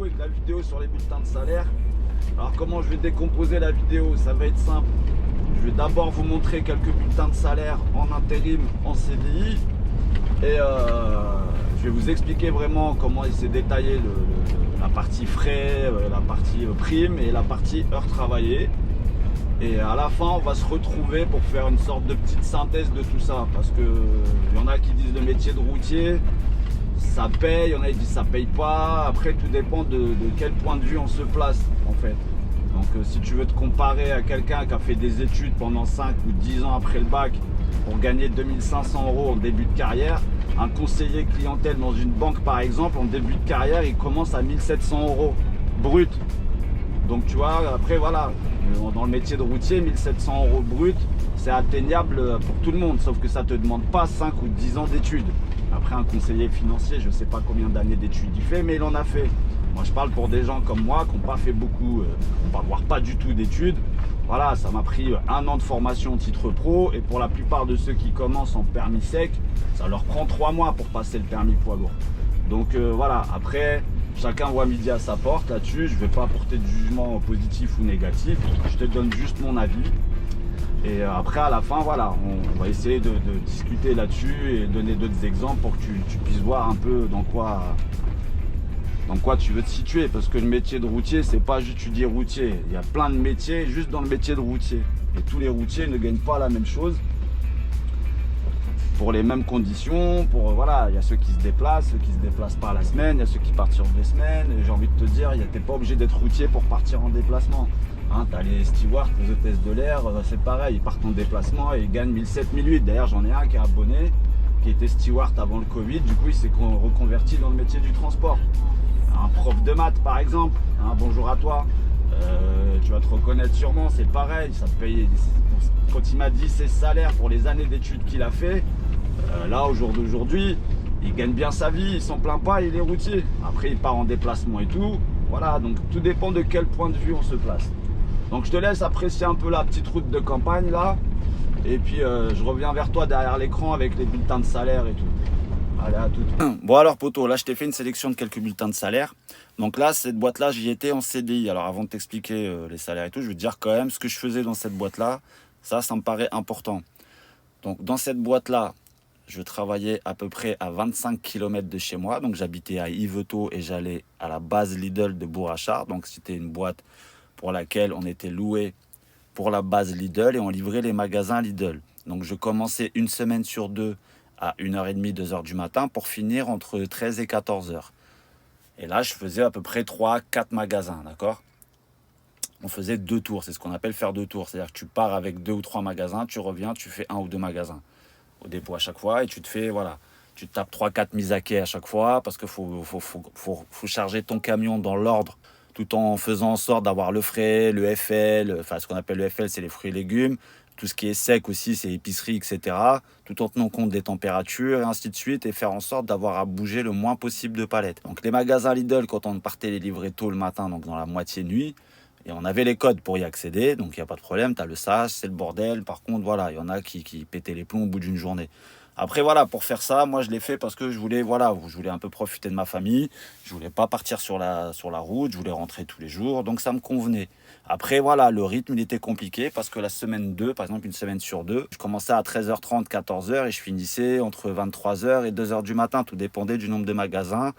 coup avec la vidéo sur les bulletins de salaire. Alors comment je vais décomposer la vidéo? Ça va être simple. Je vais d'abord vous montrer quelques bulletins de salaire en intérim, en CDI. Et je vais vous expliquer vraiment comment il s'est détaillé la partie frais, la partie prime et la partie heures travaillées. Et à la fin, on va se retrouver pour faire une sorte de petite synthèse de tout ça. Parce que y en a qui disent le métier de routier, ça paye, il y en a qui disent ça paye pas. Après, tout dépend de quel point de vue on se place en fait. Donc si tu veux te comparer à quelqu'un qui a fait des études pendant 5 ou 10 ans après le bac pour gagner 2500 € en début de carrière, un conseiller clientèle dans une banque par exemple, en début de carrière, il commence à 1700 € brut. Donc tu vois, après voilà, dans le métier de routier, 1700 € brut, c'est atteignable pour tout le monde, sauf que ça ne te demande pas 5 ou 10 ans d'études. Après un conseiller financier, je ne sais pas combien d'années d'études il fait, mais il en a fait. Moi je parle pour des gens comme moi qui n'ont pas fait beaucoup, voire pas du tout d'études. Voilà, ça m'a pris 1 an de formation titre pro, et pour la plupart de ceux qui commencent en permis sec, ça leur prend 3 mois pour passer le permis poids lourd. Donc voilà, après, chacun voit midi à sa porte là-dessus. Je ne vais pas apporter de jugement positif ou négatif, je te donne juste mon avis. Et après à la fin, voilà, on va essayer de discuter là-dessus et donner d'autres exemples pour que tu puisses voir un peu dans quoi tu veux te situer. Parce que le métier de routier, c'est pas juste tu dis routier. Il y a plein de métiers juste dans le métier de routier. Et tous les routiers ne gagnent pas la même chose pour les mêmes conditions. Voilà, il y a ceux qui se déplacent pas la semaine, il y a ceux qui partent sur 2 semaines. Et j'ai envie de te dire, t'es pas obligé d'être routier pour partir en déplacement. Hein, t'as les stewards, les hôtesses de l'air, c'est pareil, ils partent en déplacement et ils gagnent 1700, 1008. D'ailleurs, j'en ai un qui est abonné, qui était steward avant le Covid, du coup il s'est reconverti dans le métier du transport. Un prof de maths par exemple, hein, bonjour à toi, tu vas te reconnaître sûrement, c'est pareil, ça paye. Quand il m'a dit ses salaires pour les années d'études qu'il a fait, là au jour d'aujourd'hui, il gagne bien sa vie, il s'en plaint pas, il est routier. Après il part en déplacement et tout, voilà, donc tout dépend de quel point de vue on se place. Donc je te laisse apprécier un peu la petite route de campagne là. Et puis je reviens vers toi derrière l'écran avec les bulletins de salaire et tout. Allez, à tout. Bon alors poto, là je t'ai fait une sélection de quelques bulletins de salaire. Donc là, cette boîte-là, j'y étais en CDI. Alors avant de t'expliquer les salaires et tout, je vais te dire quand même ce que je faisais dans cette boîte-là. Ça me paraît important. Donc dans cette boîte-là, je travaillais à peu près à 25 km de chez moi. Donc j'habitais à Yvetot et j'allais à la base Lidl de Bourg-Achard. Donc c'était une boîte pour laquelle on était loué pour la base Lidl et on livrait les magasins Lidl. Donc je commençais une semaine sur 2 à 1h30, 2h du matin pour finir entre 13 et 14h. Et là, je faisais à peu près 3-4 magasins, d'accord? On faisait 2 tours, c'est ce qu'on appelle faire 2 tours. C'est-à-dire que tu pars avec 2 ou 3 magasins, tu reviens, tu fais 1 ou 2 magasins au dépôt à chaque fois et tu te fais, voilà, tu te tapes 3-4 mises à quai à chaque fois parce qu'il faut charger ton camion dans l'ordre tout en faisant en sorte d'avoir le frais, le FL, enfin ce qu'on appelle le FL, c'est les fruits et légumes, tout ce qui est sec aussi, c'est épicerie, etc. Tout en tenant compte des températures et ainsi de suite et faire en sorte d'avoir à bouger le moins possible de palettes. Donc les magasins Lidl, quand on partait les livrer tôt le matin, donc dans la moitié nuit, et on avait les codes pour y accéder, donc il n'y a pas de problème, tu as le sas, c'est le bordel. Par contre, voilà, il y en a qui pétaient les plombs au bout d'une journée. Après, voilà, pour faire ça, moi je l'ai fait parce que je voulais un peu profiter de ma famille. Je voulais pas partir sur la route, je voulais rentrer tous les jours, donc ça me convenait. Après, voilà, le rythme, il était compliqué parce que la semaine 2, par exemple, une semaine sur 2, je commençais à 13h30, 14h et je finissais entre 23h et 2h du matin. Tout dépendait du nombre de magasins,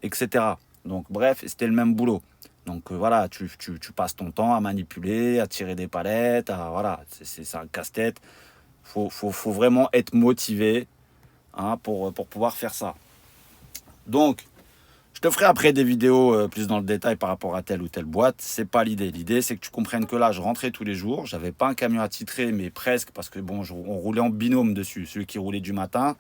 etc. Donc, bref, c'était le même boulot. Donc, voilà, tu passes ton temps à manipuler, à tirer des palettes, voilà, c'est un casse-tête. Faut vraiment être motivé, hein, pour pouvoir faire ça. Donc, je te ferai après des vidéos plus dans le détail par rapport à telle ou telle boîte. C'est pas l'idée. L'idée, c'est que tu comprennes que là, je rentrais tous les jours. J'avais pas un camion attitré, mais presque, parce que bon, on roulait en binôme dessus. Celui qui roulait du matin,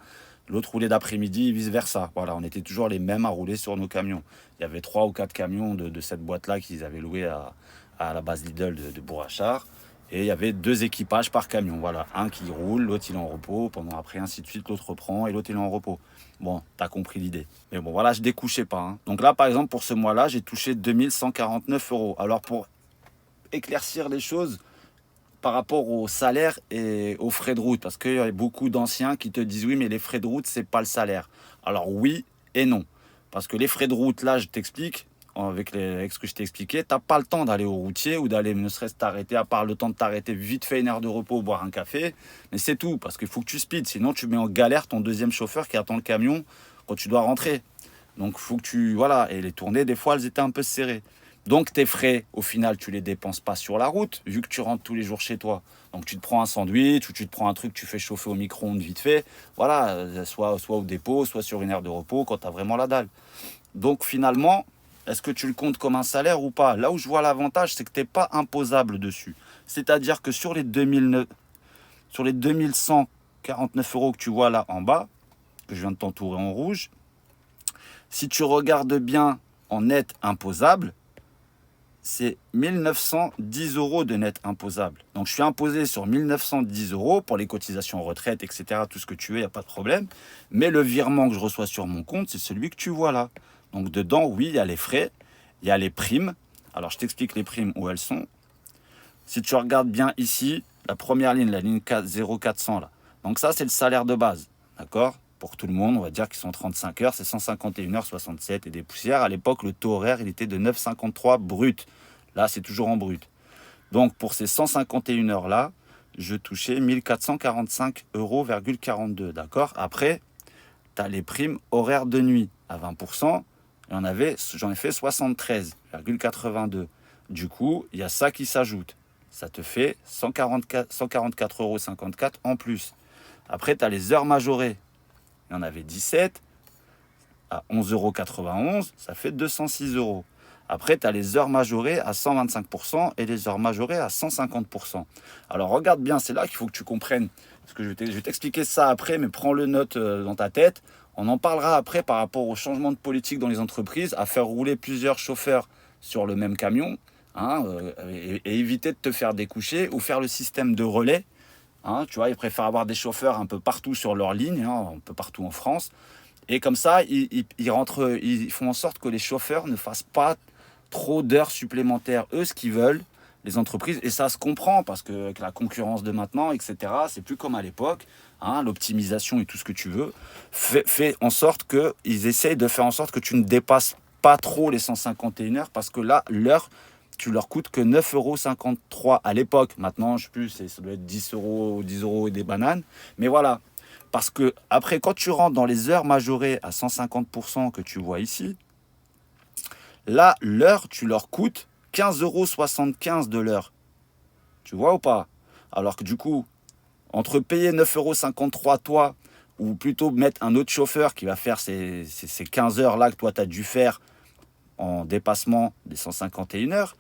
l'autre roulait d'après-midi, et vice-versa. Voilà, on était toujours les mêmes à rouler sur nos camions. Il y avait 3 ou 4 camions de cette boîte-là qu'ils avaient loué à la base Lidl de Bourg-Achard. Et il y avait 2 équipages par camion. Voilà, un qui roule, l'autre il est en repos. Pendant après, ainsi de suite, l'autre reprend et l'autre il est en repos. Bon, t'as compris l'idée. Mais bon, voilà, je découchais pas, hein. Donc là, par exemple, pour ce mois-là, j'ai touché 2149 €. Alors, pour éclaircir les choses par rapport au salaire et aux frais de route, parce qu'il y a beaucoup d'anciens qui te disent oui, mais les frais de route, c'est pas le salaire. Alors oui et non. Parce que les frais de route, là, je t'explique, avec ce que je t'ai expliqué, tu n'as pas le temps d'aller au routier ou d'aller ne serait-ce t'arrêter, à part le temps de t'arrêter vite fait une heure de repos, boire un café. Mais c'est tout, parce qu'il faut que tu speeds, sinon tu mets en galère ton deuxième chauffeur qui attend le camion quand tu dois rentrer. Donc faut que tu... Voilà, et les tournées, des fois, elles étaient un peu serrées. Donc tes frais, au final, tu les dépenses pas sur la route, vu que tu rentres tous les jours chez toi. Donc tu te prends un sandwich ou tu te prends un truc que tu fais chauffer au micro-ondes vite fait. Voilà, soit au dépôt, soit sur une heure de repos quand tu as vraiment la dalle. Donc finalement, est-ce que tu le comptes comme un salaire ou pas? Là où je vois l'avantage, c'est que tu n'es pas imposable dessus. C'est-à-dire que sur les 2149 euros que tu vois là en bas, que je viens de t'entourer en rouge, si tu regardes bien en net imposable, c'est 1910 euros de net imposable. Donc je suis imposé sur 1910 euros pour les cotisations retraite, etc. Tout ce que tu veux, il n'y a pas de problème. Mais le virement que je reçois sur mon compte, c'est celui que tu vois là. Donc dedans, oui, il y a les frais, il y a les primes. Alors je t'explique les primes où elles sont. Si tu regardes bien ici, la première ligne, la ligne 0400 là. Donc ça, c'est le salaire de base, d'accord? Pour tout le monde, on va dire qu'ils sont 35 heures, c'est 151h67 et des poussières. À l'époque, le taux horaire, il était de 9,53 brut. Là, c'est toujours en brut. Donc, pour ces 151 heures-là, je touchais 1445,42 €, d'accord? Après, tu as les primes horaires de nuit à 20%. Et j'en ai fait 73,82. Du coup, il y a ça qui s'ajoute. Ça te fait 144,54 € en plus. Après, tu as les heures majorées. Il y en avait 17 à 11,91 €, ça fait 206 €. Après, tu as les heures majorées à 125% et les heures majorées à 150%. Alors, regarde bien, c'est là qu'il faut que tu comprennes. Parce que je vais t'expliquer ça après, mais prends le note dans ta tête. On en parlera après par rapport au changement de politique dans les entreprises, à faire rouler plusieurs chauffeurs sur le même camion, hein, et éviter de te faire découcher ou faire le système de relais. Hein, tu vois, ils préfèrent avoir des chauffeurs un peu partout sur leur ligne, hein, un peu partout en France. Et comme ça, ils font en sorte que les chauffeurs ne fassent pas trop d'heures supplémentaires. Eux, ce qu'ils veulent, les entreprises, et ça se comprend parce que avec la concurrence de maintenant, etc., c'est plus comme à l'époque. Hein, l'optimisation et tout ce que tu veux, fait en sorte qu'ils essayent de faire en sorte que tu ne dépasses pas trop les 151 heures parce que là, l'heure, tu leur coûtes que 9,53 € à l'époque. Maintenant, je sais plus, ça doit être 10 € et des bananes. Mais voilà, parce que après, quand tu rentres dans les heures majorées à 150% que tu vois ici, là, l'heure, tu leur coûtes 15,75 € de l'heure. Tu vois ou pas? Alors que du coup, entre payer 9,53 € toi, ou plutôt mettre un autre chauffeur qui va faire ces 15 heures-là que toi, tu as dû faire en dépassement des 151 heures,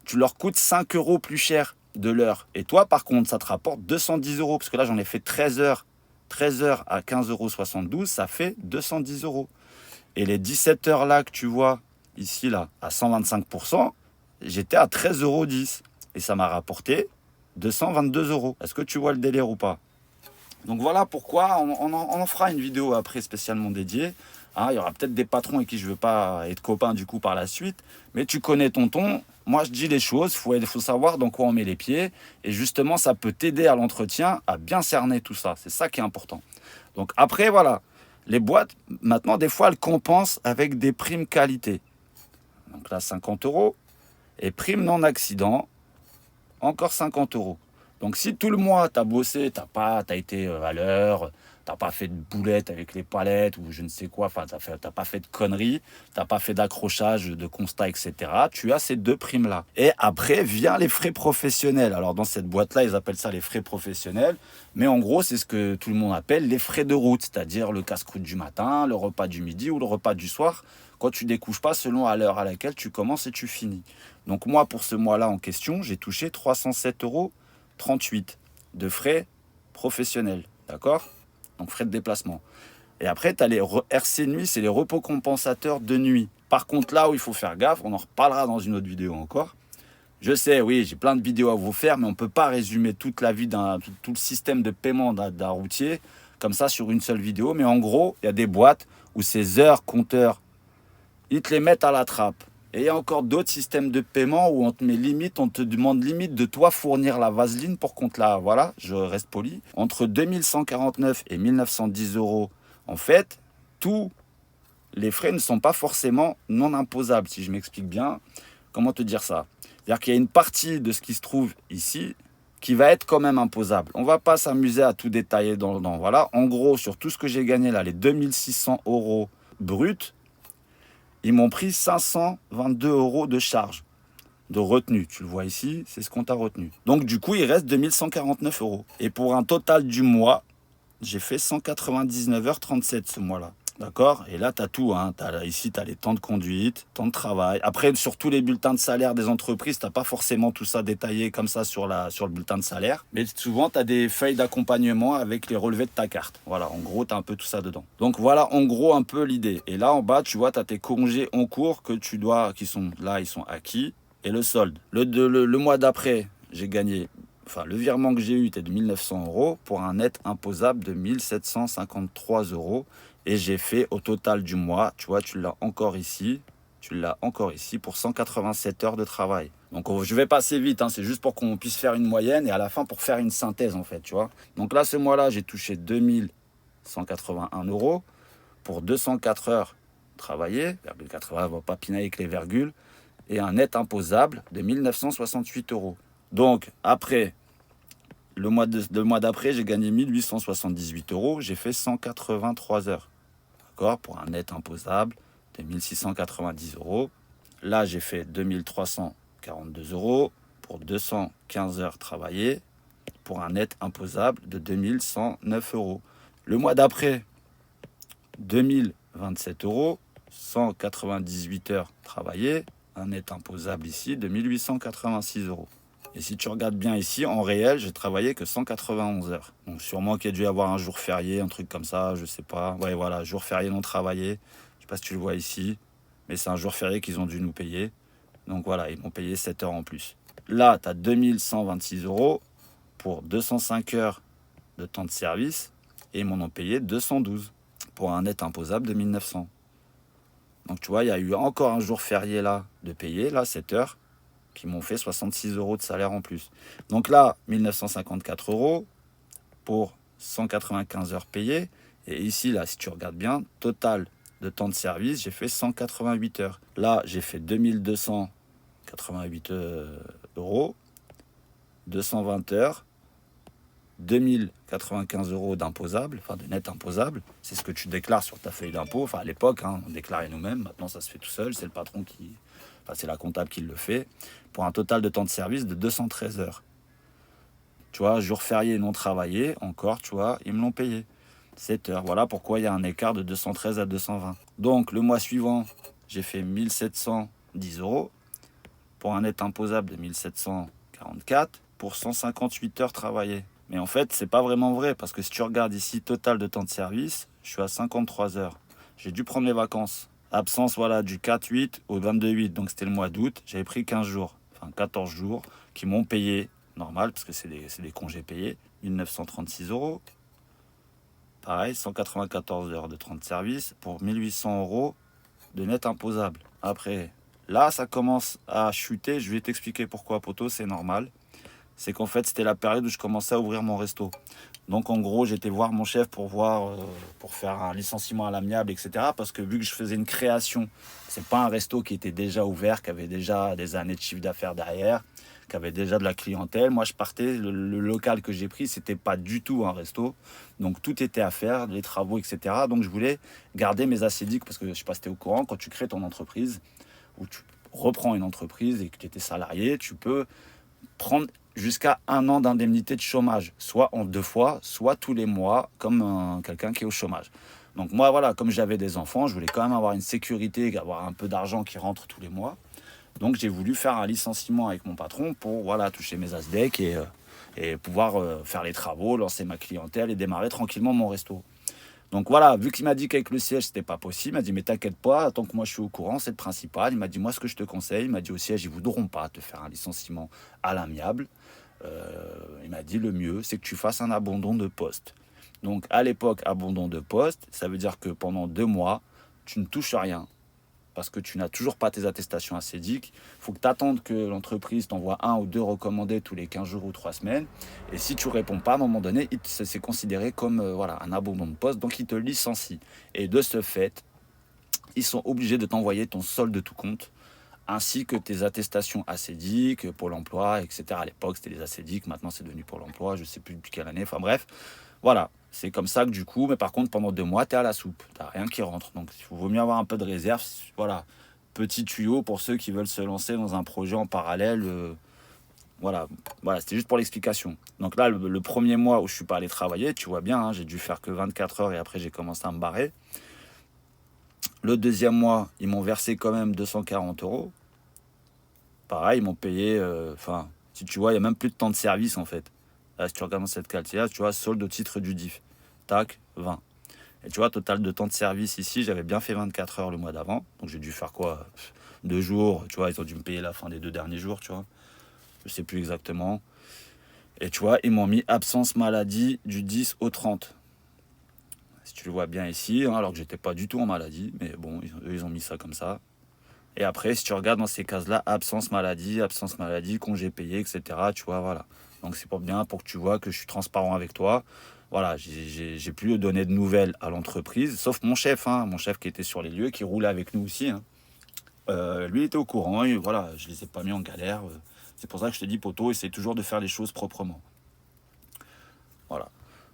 tu leur coûtes 5 € plus cher de l'heure. Et toi, par contre, ça te rapporte 210 €. Parce que là, j'en ai fait 13 heures à 15,72 €, ça fait 210 €. Et les 17 heures là que tu vois ici, là, à 125%, j'étais à 13,10 €. Et ça m'a rapporté 222 €. Est-ce que tu vois le délire ou pas? Donc voilà pourquoi on en fera une vidéo après spécialement dédiée. Hein, il y aura peut-être des patrons avec qui je ne veux pas être copain du coup par la suite. Mais tu connais ton ton. Moi, je dis les choses. Il faut savoir dans quoi on met les pieds. Et justement, ça peut t'aider à l'entretien à bien cerner tout ça. C'est ça qui est important. Donc après, voilà. Les boîtes, maintenant, des fois, elles compensent avec des primes qualité. Donc là, 50 €. Et prime non-accident, encore 50 €. Donc si tout le mois, tu as bossé, tu as été à l'heure, tu n'as pas fait de boulettes avec les palettes ou je ne sais quoi, enfin, tu n'as pas fait de conneries, tu n'as pas fait d'accrochage, de constat, etc. Tu as ces deux primes-là. Et après, vient les frais professionnels. Alors dans cette boîte-là, ils appellent ça les frais professionnels. Mais en gros, c'est ce que tout le monde appelle les frais de route, c'est-à-dire le casse-croûte du matin, le repas du midi ou le repas du soir, quand tu découches pas selon à l'heure à laquelle tu commences et tu finis. Donc moi, pour ce mois-là en question, j'ai touché 307,38 € de frais professionnels, d'accord? Donc frais de déplacement. Et après, tu as les RC nuit, c'est les repos compensateurs de nuit. Par contre, là où il faut faire gaffe, on en reparlera dans une autre vidéo encore. Je sais, oui, j'ai plein de vidéos à vous faire, mais on ne peut pas résumer toute la vie tout le système de paiement d'un routier comme ça sur une seule vidéo. Mais en gros, il y a des boîtes où ces heures compteurs, ils te les mettent à la trappe. Et il y a encore d'autres systèmes de paiement où on te met limite, on te demande limite de toi fournir la vaseline pour qu'on te la... Voilà, je reste poli. Entre 2149 et 1910 €, en fait, tout les frais ne sont pas forcément non imposables, si je m'explique bien. Comment te dire ça? C'est-à-dire qu'il y a une partie de ce qui se trouve ici qui va être quand même imposable. On ne va pas s'amuser à tout détailler voilà. En gros, sur tout ce que j'ai gagné là, les 2600 euros bruts, ils m'ont pris 522 euros de charge, de retenue. Tu le vois ici, c'est ce qu'on t'a retenu. Donc du coup, il reste 2149 euros. Et pour un total du mois, j'ai fait 199h37 ce mois-là. D'accord? Et là, tu as tout. Hein. Ici, tu as les temps de conduite, temps de travail. Après, sur tous les bulletins de salaire des entreprises, tu n'as pas forcément tout ça détaillé comme ça sur le bulletin de salaire. Mais souvent, tu as des feuilles d'accompagnement avec les relevés de ta carte. Voilà, en gros, tu as un peu tout ça dedans. Donc voilà, en gros, un peu l'idée. Et là, en bas, tu vois, tu as tes congés en cours qui sont là, ils sont acquis. Et le solde. Le mois d'après, j'ai gagné... Enfin, le virement que j'ai eu était de 1900 euros pour un net imposable de 1753 euros. Et j'ai fait au total du mois, tu vois, tu l'as encore ici pour 187 heures de travail. Donc je vais passer vite, hein, c'est juste pour qu'on puisse faire une moyenne et à la fin pour faire une synthèse en fait, tu vois. Donc là, ce mois-là, j'ai touché 2181 euros pour 204 heures travaillées, 80, on va pas pinailler avec les virgules, et un net imposable de 1968 euros. Donc après, le mois d'après, j'ai gagné 1878 euros, j'ai fait 183 heures. D'accord, pour un net imposable de 1690 euros. Là, j'ai fait 2342 euros pour 215 heures travaillées pour un net imposable de 2109 euros. Le mois d'après, 2027 euros, 198 heures travaillées, un net imposable ici de 1886 euros. Et si tu regardes bien ici, en réel, j'ai travaillé que 191 heures. Donc sûrement qu'il y a dû y avoir un jour férié, un truc comme ça, je sais pas. Ouais, voilà, jour férié non travaillé. Je sais pas si tu le vois ici, mais c'est un jour férié qu'ils ont dû nous payer. Donc voilà, ils m'ont payé 7 heures en plus. Là, tu as 2126 euros pour 205 heures de temps de service et ils m'en ont payé 212 pour un net imposable de 1900. Donc tu vois, il y a eu encore un jour férié là de payer, là, 7 heures. Qui m'ont fait 66 euros de salaire en plus. Donc là, 1954 euros pour 195 heures payées. Et ici, là, si tu regardes bien, total de temps de service, j'ai fait 188 heures. Là, j'ai fait 2288 euros, 220 heures, 2095 euros d'imposable, enfin de net imposable. C'est ce que tu déclares sur ta feuille d'impôt. Enfin, à l'époque, hein, on déclarait nous-mêmes. Maintenant, ça se fait tout seul. C'est le patron qui... Enfin, c'est la comptable qui le fait. Pour un total de temps de service de 213 heures. Tu vois, jour férié non travaillé, encore, tu vois, ils me l'ont payé. 7 heures. Voilà pourquoi il y a un écart de 213 à 220. Donc, le mois suivant, j'ai fait 1710 euros pour un net imposable de 1744 pour 158 heures travaillées. Mais en fait, c'est pas vraiment vrai parce que si tu regardes ici, total de temps de service, je suis à 53 heures. J'ai dû prendre les vacances. Absence, voilà, du 4-8 au 22-8. Donc, c'était le mois d'août. J'avais pris 15 jours, enfin 14 jours, qui m'ont payé, normal, parce que c'est des congés payés, 1936 euros. Pareil, 194 heures de temps de service pour 1800 euros de net imposable. Après, là, ça commence à chuter. Je vais t'expliquer pourquoi, poto, c'est normal. C'est qu'en fait, c'était la période où je commençais à ouvrir mon resto. Donc, en gros, j'étais voir mon chef pour faire un licenciement à l'amiable, etc. Parce que vu que je faisais une création, c'est pas un resto qui était déjà ouvert, qui avait déjà des années de chiffre d'affaires derrière, qui avait déjà de la clientèle. Moi, je partais, le local que j'ai pris, c'était pas du tout un resto. Donc, tout était à faire, les travaux, etc. Donc, je voulais garder mes assédiques parce que je sais pas si t'es au courant, quand tu crées ton entreprise ou tu reprends une entreprise et que tu étais salarié, tu peux prendre jusqu'à 1 an d'indemnité de chômage, soit en 2 fois, soit tous les mois, comme quelqu'un qui est au chômage. Donc moi, voilà, comme j'avais des enfants, je voulais quand même avoir une sécurité, avoir un peu d'argent qui rentre tous les mois. Donc j'ai voulu faire un licenciement avec mon patron pour voilà, toucher mes ASDEC et pouvoir faire les travaux, lancer ma clientèle et démarrer tranquillement mon resto. Donc voilà, vu qu'il m'a dit qu'avec le siège, c'était pas possible, il m'a dit mais t'inquiète pas, tant que moi je suis au courant, c'est le principal. Il m'a dit moi ce que je te conseille, il m'a dit au siège, ils voudront pas te faire un licenciement à l'amiable. Il m'a dit le mieux, c'est que tu fasses un abandon de poste. Donc à l'époque, abandon de poste, ça veut dire que pendant 2 mois, tu ne touches rien. Parce que tu n'as toujours pas tes attestations assédiques. Il faut que tu attendes que l'entreprise t'envoie 1 ou 2 recommandés tous les 15 jours ou 3 semaines. Et si tu ne réponds pas, à un moment donné, c'est considéré comme un abandon de poste. Donc, il te licencie. Et de ce fait, ils sont obligés de t'envoyer ton solde de tout compte, ainsi que tes attestations ACDIC, Pôle emploi, etc. À l'époque, c'était les ACDIC, maintenant c'est devenu Pôle emploi, je ne sais plus depuis quelle année, enfin bref. Voilà, c'est comme ça que du coup, mais par contre, pendant 2 mois, tu es à la soupe, tu n'as rien qui rentre. Donc il vaut mieux avoir un peu de réserve. Voilà, petit tuyau pour ceux qui veulent se lancer dans un projet en parallèle. Voilà, c'était juste pour l'explication. Donc là, le premier mois où je suis pas allé travailler, tu vois bien, hein, j'ai dû faire que 24 heures et après j'ai commencé à me barrer. Le deuxième mois, ils m'ont versé quand même 240 euros. Pareil, ils m'ont payé, si tu vois, il n'y a même plus de temps de service en fait. Là, si tu regardes dans cette carte-là, tu vois, solde au titre du DIF. Tac, 20. Et tu vois, total de temps de service ici, j'avais bien fait 24 heures le mois d'avant. Donc j'ai dû faire quoi 2 jours, tu vois, ils ont dû me payer la fin des 2 derniers jours, tu vois. Je sais plus exactement. Et tu vois, ils m'ont mis absence maladie du 10 au 30. Si tu le vois bien ici, hein, alors que j'étais pas du tout en maladie. Mais bon, eux, ils ont mis ça comme ça. Et après, si tu regardes dans ces cases-là, absence maladie, congé payé, etc. Tu vois, voilà. Donc c'est pour bien, pour que tu vois que je suis transparent avec toi. Voilà, j'ai plus donné de nouvelles à l'entreprise, sauf mon chef qui était sur les lieux, qui roulait avec nous aussi. Hein. Lui était au courant, et voilà, je les ai pas mis en galère. C'est pour ça que je te dis, poto, essaye toujours de faire les choses proprement. Voilà.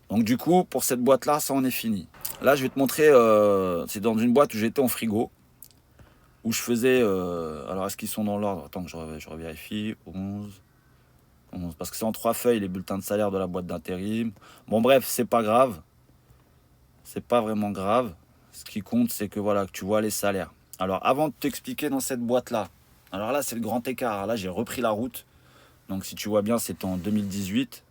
Donc du coup, pour cette boîte-là, ça en est fini. Là, je vais te montrer, c'est dans une boîte où j'étais en frigo, où je faisais... alors, est-ce qu'ils sont dans l'ordre? Attends que je revérifie. 11, parce que c'est en 3 feuilles, les bulletins de salaire de la boîte d'intérim. Bon, bref, c'est pas grave. C'est pas vraiment grave. Ce qui compte, c'est que voilà, que tu vois les salaires. Alors, avant de t'expliquer dans cette boîte-là, alors là, c'est le grand écart. Là, j'ai repris la route. Donc, si tu vois bien, c'est en 2018.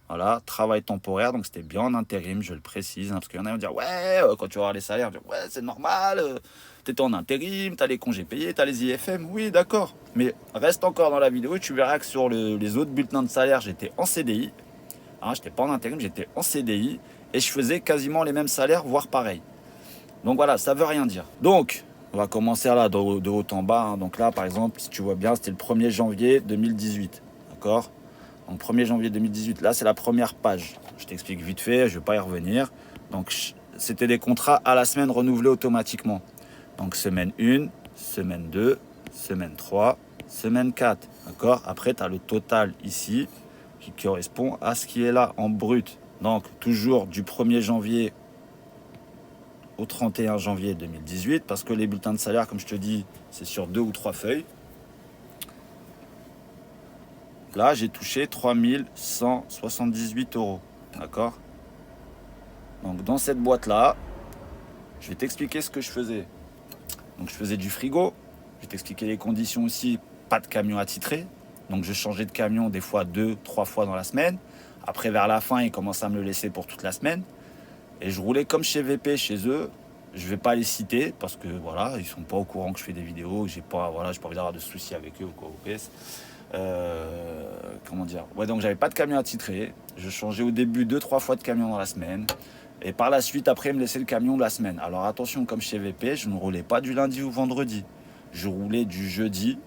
Voilà, travail temporaire, donc c'était bien en intérim, je le précise, hein, parce qu'il y en a qui vont dire, ouais, quand tu vas voir les salaires, ouais, c'est normal, t'étais en intérim, t'as les congés payés, t'as les IFM, oui, d'accord. Mais reste encore dans la vidéo et tu verras que sur les autres bulletins de salaire, j'étais en CDI. Hein, j'étais pas en intérim, j'étais en CDI et je faisais quasiment les mêmes salaires, voire pareil. Donc voilà, ça veut rien dire. Donc, on va commencer là, de haut en bas. Hein. Donc là, par exemple, si tu vois bien, c'était le 1er janvier 2018, d'accord ? Donc 1er janvier 2018, là c'est la première page. Je t'explique vite fait, je ne vais pas y revenir. Donc c'était des contrats à la semaine renouvelés automatiquement. Donc semaine 1, semaine 2, semaine 3, semaine 4. D'accord ? Après tu as le total ici qui correspond à ce qui est là en brut. Donc toujours du 1er janvier au 31 janvier 2018, parce que les bulletins de salaire, comme je te dis, c'est sur 2 ou 3 feuilles. Là, j'ai touché 3178 euros. D'accord ? Donc, dans cette boîte-là, je vais t'expliquer ce que je faisais. Donc, je faisais du frigo. Je vais t'expliquer les conditions aussi. Pas de camion attitré. Donc, je changeais de camion des fois 2-3 fois dans la semaine. Après, vers la fin, ils commençaient à me le laisser pour toute la semaine. Et je roulais comme chez VP, chez eux. Je ne vais pas les citer parce que, voilà, ils ne sont pas au courant que je fais des vidéos. Je n'ai pas envie d'avoir de soucis avec eux ou quoi. Comment dire, ouais, donc j'avais pas de camion attitré, je changeais au début 2-3 fois de camion dans la semaine et par la suite après ils me laissaient le camion de la semaine. Alors attention, comme chez VP, je ne roulais pas du lundi au vendredi, je roulais du jeudi,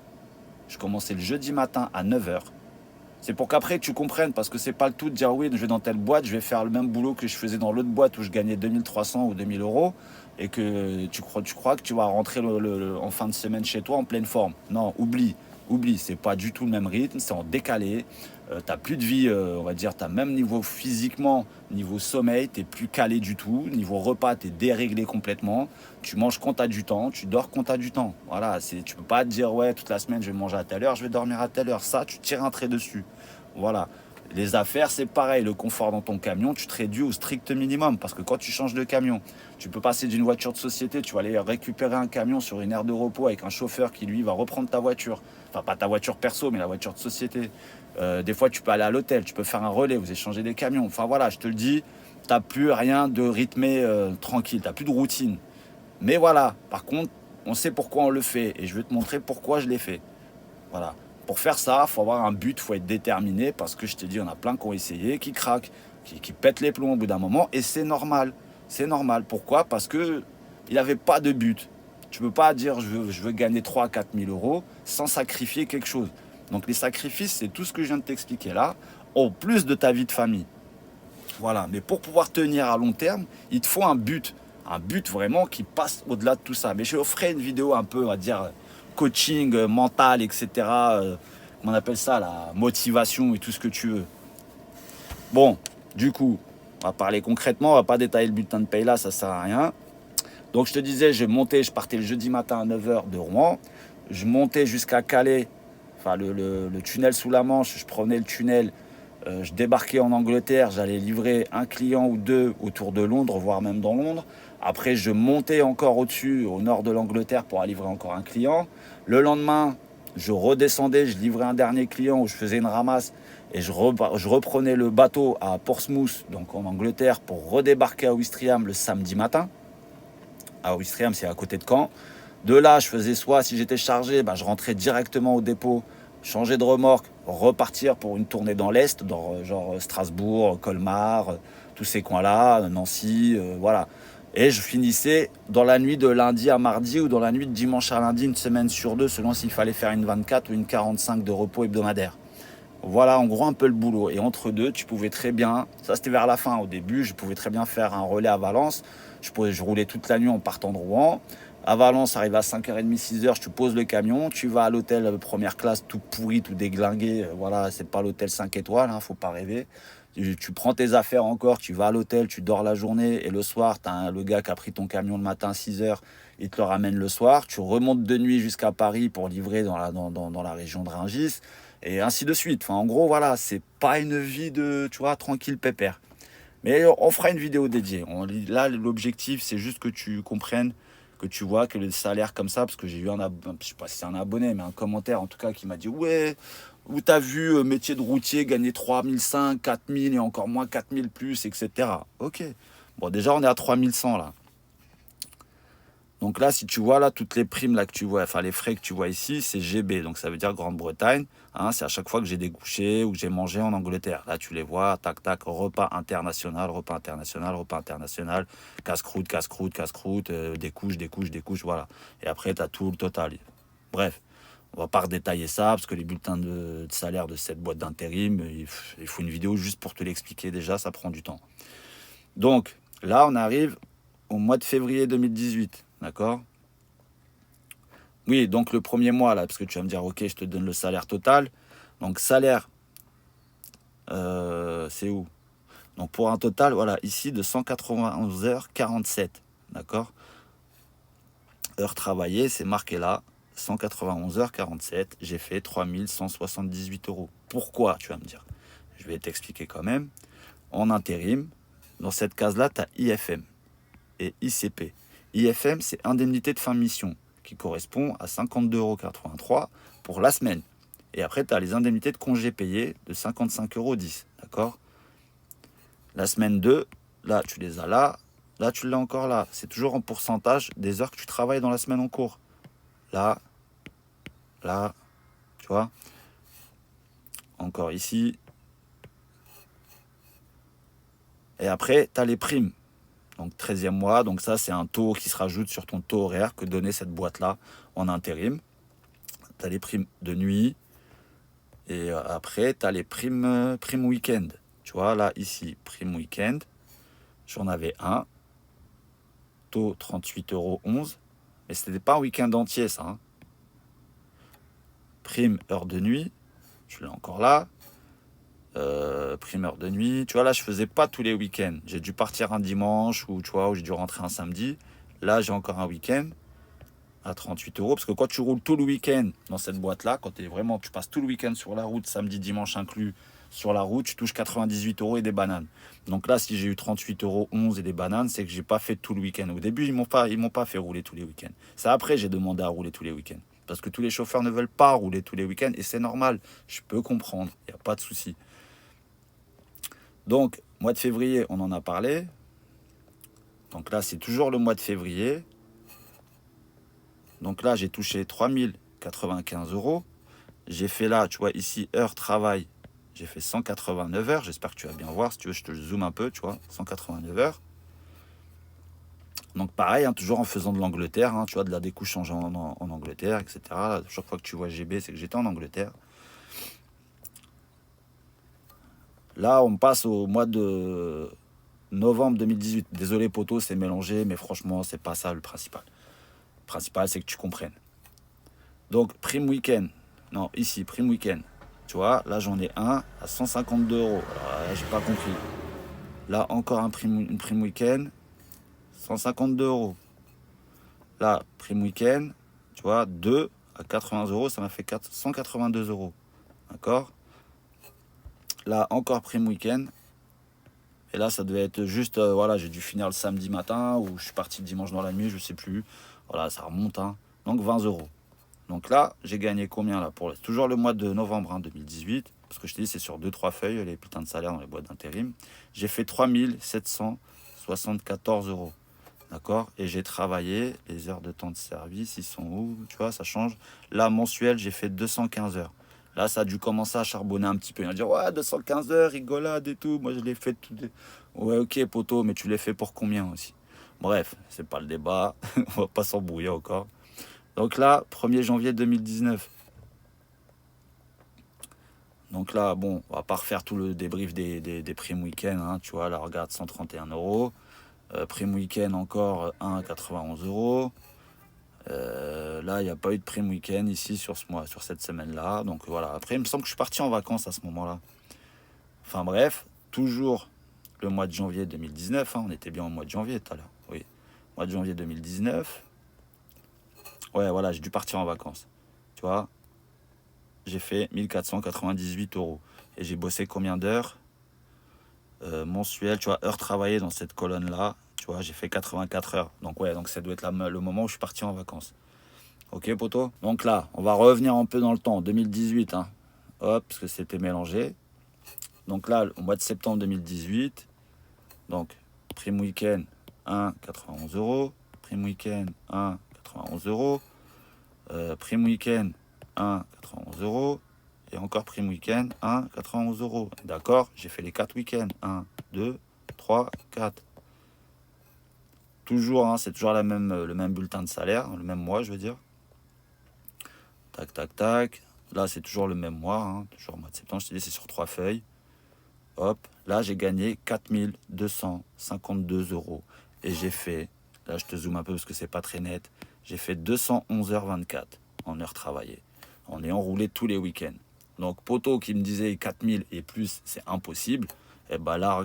je commençais le jeudi matin à 9h. C'est pour qu'après tu comprennes, parce que c'est pas le tout de dire oui, je vais dans telle boîte, je vais faire le même boulot que je faisais dans l'autre boîte où je gagnais 2300 ou 2000 euros et que tu crois que tu vas rentrer en fin de semaine chez toi en pleine forme. Non, oublie, c'est pas du tout le même rythme, c'est en décalé. T'as plus de vie, on va dire, t'as même niveau physiquement, niveau sommeil, t'es plus calé du tout. Niveau repas, t'es déréglé complètement. Tu manges quand t'as du temps, tu dors quand t'as du temps. Voilà, tu peux pas te dire, ouais, toute la semaine, je vais manger à telle heure, je vais dormir à telle heure. Ça, tu tires un trait dessus. Voilà. Les affaires, c'est pareil. Le confort dans ton camion, tu te réduis au strict minimum. Parce que quand tu changes de camion, tu peux passer d'une voiture de société, tu vas aller récupérer un camion sur une aire de repos avec un chauffeur qui, lui, va reprendre ta voiture. Enfin, pas ta voiture perso, mais la voiture de société. Des fois, tu peux aller à l'hôtel, tu peux faire un relais, vous échangez des camions. Enfin, voilà, je te le dis, tu n'as plus rien de rythmé tranquille, tu n'as plus de routine. Mais voilà, par contre, on sait pourquoi on le fait. Et je vais te montrer pourquoi je l'ai fait. Voilà. Pour faire ça, il faut avoir un but, il faut être déterminé, parce que je te dis, on a plein qui ont essayé, qui craquent, qui pètent les plombs au bout d'un moment, et c'est normal. C'est normal. Pourquoi ? Parce qu'il n'avait pas de but. Tu ne peux pas dire je veux gagner 3 à 4 000 euros sans sacrifier quelque chose. Donc les sacrifices, c'est tout ce que je viens de t'expliquer là, en plus de ta vie de famille. Voilà, mais pour pouvoir tenir à long terme, il te faut un but un but vraiment qui passe au-delà de tout ça. Mais je ferai une vidéo un peu, on va dire, coaching mental, etc. On appelle ça la motivation et tout ce que tu veux. Bon, du coup, on va parler concrètement, on va pas détailler le bulletin de paye là, ça sert à rien. Donc je te disais, je partais le jeudi matin à 9 h de Rouen. Je montais jusqu'à Calais, enfin le tunnel sous la Manche, je prenais le tunnel, je débarquais en Angleterre, j'allais livrer un client ou deux autour de Londres, voire même dans Londres. Après, je montais encore au-dessus, au nord de l'Angleterre, pour aller livrer encore un client. Le lendemain, je redescendais, je livrais un dernier client où je faisais une ramasse et je reprenais le bateau à Portsmouth, donc en Angleterre, pour redébarquer à Ouistreham le samedi matin. À Ouistreham, c'est à côté de Caen. De là, je faisais soit, si j'étais chargé, je rentrais directement au dépôt, changer de remorque, repartir pour une tournée dans l'Est, dans genre Strasbourg, Colmar, tous ces coins-là, Nancy, voilà. Et je finissais dans la nuit de lundi à mardi ou dans la nuit de dimanche à lundi, une semaine sur deux, selon s'il fallait faire une 24 ou une 45 de repos hebdomadaire. Voilà en gros un peu le boulot. Et entre deux, tu pouvais très bien, ça c'était vers la fin, au début, je pouvais très bien faire un relais à Valence. Je roulais toute la nuit en partant de Rouen. À Valence, arrive à 5h30, 6h, tu poses le camion, tu vas à l'hôtel première classe, tout pourri, tout déglingué. Voilà, c'est pas l'hôtel 5 étoiles, faut pas rêver. Tu prends tes affaires encore, tu vas à l'hôtel, tu dors la journée et le soir, tu as le gars qui a pris ton camion le matin à 6h, il te le ramène le soir. Tu remontes de nuit jusqu'à Paris pour livrer dans la région de Rungis et ainsi de suite. Enfin, en gros, voilà, c'est pas une vie de, tu vois, tranquille, pépère. Mais on fera une vidéo dédiée. Là, l'objectif, c'est juste que tu comprennes, que tu vois que le salaire comme ça, parce que j'ai eu je sais pas si c'est un abonné, mais un commentaire en tout cas qui m'a dit ouais, où t'as vu métier de routier gagner 3005, 4000 et encore moins 4000 plus, etc. Ok. Bon, déjà, on est à 3100 là. Donc là, si tu vois là, toutes les primes là que tu vois, enfin les frais que tu vois ici, c'est GB, donc ça veut dire Grande-Bretagne. C'est à chaque fois que j'ai découché ou que j'ai mangé en Angleterre. Là, tu les vois, tac, tac, repas international, repas international, repas international, casse-croûte, casse-croûte, casse-croûte, découche, voilà. Et après, tu as tout le total. Bref, on va pas redétailler ça, parce que les bulletins de salaire de cette boîte d'intérim, il faut une vidéo juste pour te l'expliquer déjà, ça prend du temps. Donc, là, on arrive au mois de février 2018. D'accord? Oui, donc le premier mois, là, parce que tu vas me dire, ok, je te donne le salaire total. Donc, salaire, c'est où? Donc, pour un total, voilà, ici, de 191h47. D'accord? Heures travaillées, c'est marqué là, 191h47. J'ai fait 3178 euros. Pourquoi, tu vas me dire? Je vais t'expliquer quand même. En intérim, dans cette case-là, tu as IFM et ICP. IFM, c'est indemnité de fin de mission, qui correspond à 52,83 € pour la semaine. Et après, tu as les indemnités de congés payés de 55,10 €. D'accord? La semaine 2, là, tu les as là. Là, tu l'as encore là. C'est toujours en pourcentage des heures que tu travailles dans la semaine en cours. Là, là, tu vois. Encore ici. Et après, tu as les primes. Donc 13e mois, donc ça c'est un taux qui se rajoute sur ton taux horaire que donnait cette boîte-là en intérim. Tu as les primes de nuit et après tu as les primes week-end. Tu vois là ici, prime week-end, j'en avais un, taux 38,11 €, mais ce n'était pas un week-end entier ça. Prime heure de nuit, je l'ai encore là. Primeur de nuit, tu vois là je faisais pas tous les week-ends, j'ai dû partir un dimanche ou tu vois, où j'ai dû rentrer un samedi. Là j'ai encore un week-end à 38 €, parce que quand tu roules tout le week-end dans cette boîte là, quand tu passes tout le week-end sur la route, samedi dimanche inclus sur la route, tu touches 98 € et des bananes. Donc là si j'ai eu 38,11 € et des bananes, c'est que j'ai pas fait tout le week-end. Au début ils m'ont pas fait rouler tous les week-ends, c'est après j'ai demandé à rouler tous les week-ends, parce que tous les chauffeurs ne veulent pas rouler tous les week-ends et c'est normal, je peux comprendre, il n'y a pas de souci. Donc, mois de février, on en a parlé. Donc là, c'est toujours le mois de février. Donc là, j'ai touché 3095 €. J'ai fait là, tu vois, ici, heure travail. J'ai fait 189 heures. J'espère que tu vas bien voir. Si tu veux, je te zoome un peu, tu vois. 189 heures. Donc pareil, toujours en faisant de l'Angleterre, tu vois, de la découche en Angleterre, etc. Chaque fois que tu vois GB, c'est que j'étais en Angleterre. Là, on passe au mois de novembre 2018. Désolé poto, c'est mélangé, mais franchement, c'est pas ça le principal. Le principal, c'est que tu comprennes. Donc, prime week-end. Non, ici, prime week-end. Tu vois, là, j'en ai un à 152 euros. Alors là, j'ai pas compris. Là, encore une prime week-end, 152 euros. Là, prime week-end, tu vois, 2 à 80 euros, ça m'a fait 182 euros. D'accord? Là, encore prime week-end. Et là, ça devait être juste, voilà, j'ai dû finir le samedi matin ou je suis parti le dimanche dans la nuit, je sais plus. Voilà, ça remonte, hein. Donc 20 euros. Donc là, j'ai gagné combien là pour toujours le mois de novembre 2018, parce que je t'ai dit, c'est sur 2-3 feuilles, les putains de salaires dans les boîtes d'intérim. J'ai fait 3774 euros. D'accord? Et j'ai travaillé, les heures de temps de service, ils sont où? Tu vois, ça change. Là, mensuel, j'ai fait 215 heures. Là, ça a dû commencer à charbonner un petit peu. Il va dire, ouais, 215 heures, rigolade et tout. Moi, je l'ai fait tout. Ouais, ok, poteau, mais tu l'as fait pour combien aussi? Bref, c'est pas le débat. On va pas s'embrouiller encore. Donc là, 1er janvier 2019. Donc là, bon, on va pas refaire tout le débrief des primes week-end. Hein, tu vois, là, regarde, 131 euros. Prime week-end encore 1,91 euros. Là, il n'y a pas eu de prime week-end ici sur ce mois, sur cette semaine-là. Donc voilà. Après, il me semble que je suis parti en vacances à ce moment-là. Enfin bref, toujours le mois de janvier 2019. Hein, on était bien au mois de janvier tout à l'heure. Oui, mois de janvier 2019. Ouais, voilà, j'ai dû partir en vacances. Tu vois, j'ai fait 1498 euros. Et j'ai bossé combien d'heures mensuelles, tu vois, heures travaillées dans cette colonne-là. Tu vois, j'ai fait 84 heures. Donc ouais, donc ça doit être le moment où je suis parti en vacances. Ok, poto? Donc là, on va revenir un peu dans le temps, 2018. Hein. Hop, parce que c'était mélangé. Donc là, au mois de septembre 2018, donc prime week-end 1,91 euros. Prime week-end 1,91 euros. Prime week-end 1,91 euros. Et encore prime week-end 1,91 euros. D'accord? J'ai fait les 4 week-ends. 1, 2, 3, 4. Toujours, hein, c'est toujours le même bulletin de salaire, le même mois, je veux dire. Tac, tac, tac. Là, c'est toujours le même mois, hein, toujours le mois de septembre. Je te dis, c'est sur 3 feuilles. Hop, là, j'ai gagné 4252 euros. Et j'ai fait, là, je te zoome un peu parce que c'est pas très net. J'ai fait 211h24 en heures travaillées, en ayant roulé tous les week-ends. Donc, poto qui me disait 4000 et plus, c'est impossible. Et ben là,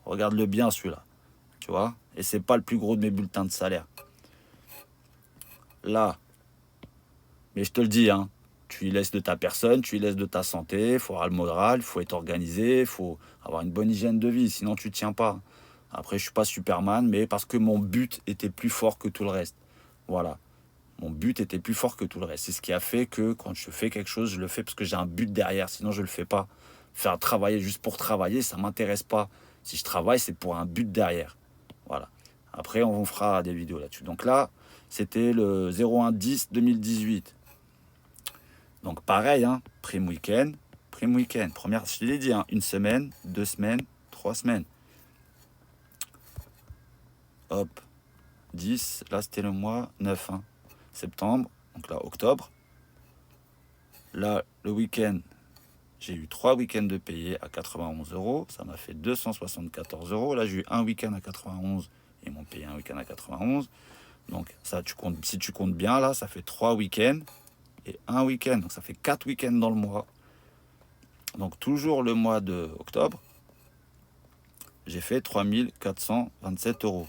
regarde-le bien celui-là. Tu vois? Et c'est pas le plus gros de mes bulletins de salaire. Là, mais je te le dis, hein, tu y laisses de ta personne, tu y laisses de ta santé, il faut avoir le moral, il faut être organisé, il faut avoir une bonne hygiène de vie, sinon tu ne tiens pas. Après, je ne suis pas Superman, mais parce que mon but était plus fort que tout le reste. Voilà. Mon but était plus fort que tout le reste. C'est ce qui a fait que quand je fais quelque chose, je le fais parce que j'ai un but derrière, sinon je ne le fais pas. Faire travailler juste pour travailler, ça ne m'intéresse pas. Si je travaille, c'est pour un but derrière. Voilà. Après, on fera des vidéos là-dessus. Donc là, c'était le 01-10-2018. Donc pareil, hein, prime week-end. Première, je te l'ai dit, hein, 1 semaine, 2 semaines, 3 semaines. Hop, 10, là c'était le mois 9, hein, septembre, donc là octobre. Là, le week-end, j'ai eu 3 week-ends de payés à 91 euros. Ça m'a fait 274 euros. Là, j'ai eu un week-end à 91. Ils m'ont payé un week-end à 91. Donc ça, si tu comptes bien, là, ça fait 3 week-ends et un week-end. Donc ça fait 4 week-ends dans le mois. Donc toujours le mois de octobre, j'ai fait 3427 euros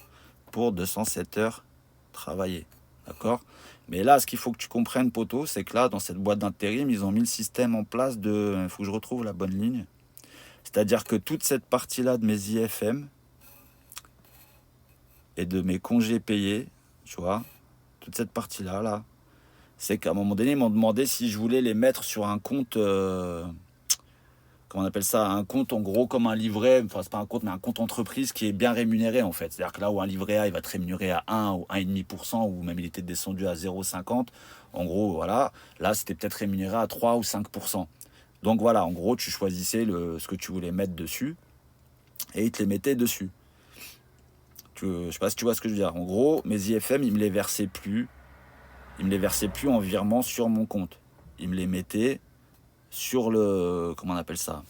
pour 207 heures travaillées. D'accord? Mais là, ce qu'il faut que tu comprennes, poto, c'est que là, dans cette boîte d'intérim, ils ont mis le système en place de... Il faut que je retrouve la bonne ligne. C'est-à-dire que toute cette partie-là de mes IFM et de mes congés payés, tu vois, toute cette partie-là, là, c'est qu'à un moment donné, ils m'ont demandé si je voulais les mettre sur un compte... comment on appelle ça, un compte en gros comme un livret, enfin c'est pas un compte mais un compte entreprise qui est bien rémunéré en fait. C'est-à-dire que là où un livret A il va te rémunérer à 1 ou 1,5% ou même il était descendu à 0,50, en gros voilà, là c'était peut-être rémunéré à 3 ou 5%. Donc voilà, en gros tu choisissais ce que tu voulais mettre dessus et ils te les mettaient dessus. Je sais pas si tu vois ce que je veux dire. En gros, mes IFM ils me les versaient plus en virement sur mon compte. Ils me les mettaient sur le, comment on appelle ça,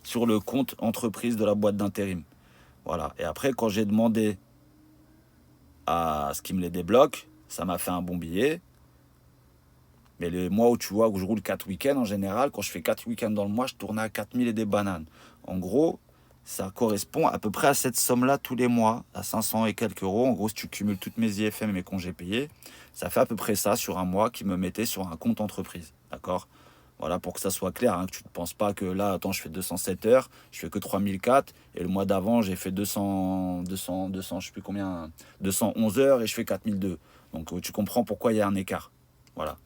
sur le compte entreprise de la boîte d'intérim. Voilà. Et après, quand j'ai demandé à ce qu'il me les débloque, ça m'a fait un bon billet. Mais les mois où tu vois, où je roule 4 week-ends, en général, quand je fais 4 week-ends dans le mois, je tourne à 4000 et des bananes. En gros, ça correspond à peu près à cette somme-là tous les mois, à 500 et quelques euros. En gros, si tu cumules toutes mes IFM et mes congés payés, ça fait à peu près ça sur un mois qui me mettait sur un compte entreprise. D'accord? Voilà, pour que ça soit clair, hein, que tu ne penses pas que là, attends, je fais 207 heures, je fais que 3004, et le mois d'avant, j'ai fait 200, je sais plus combien, 211 heures et je fais 4002. Donc, tu comprends pourquoi il y a un écart. Voilà.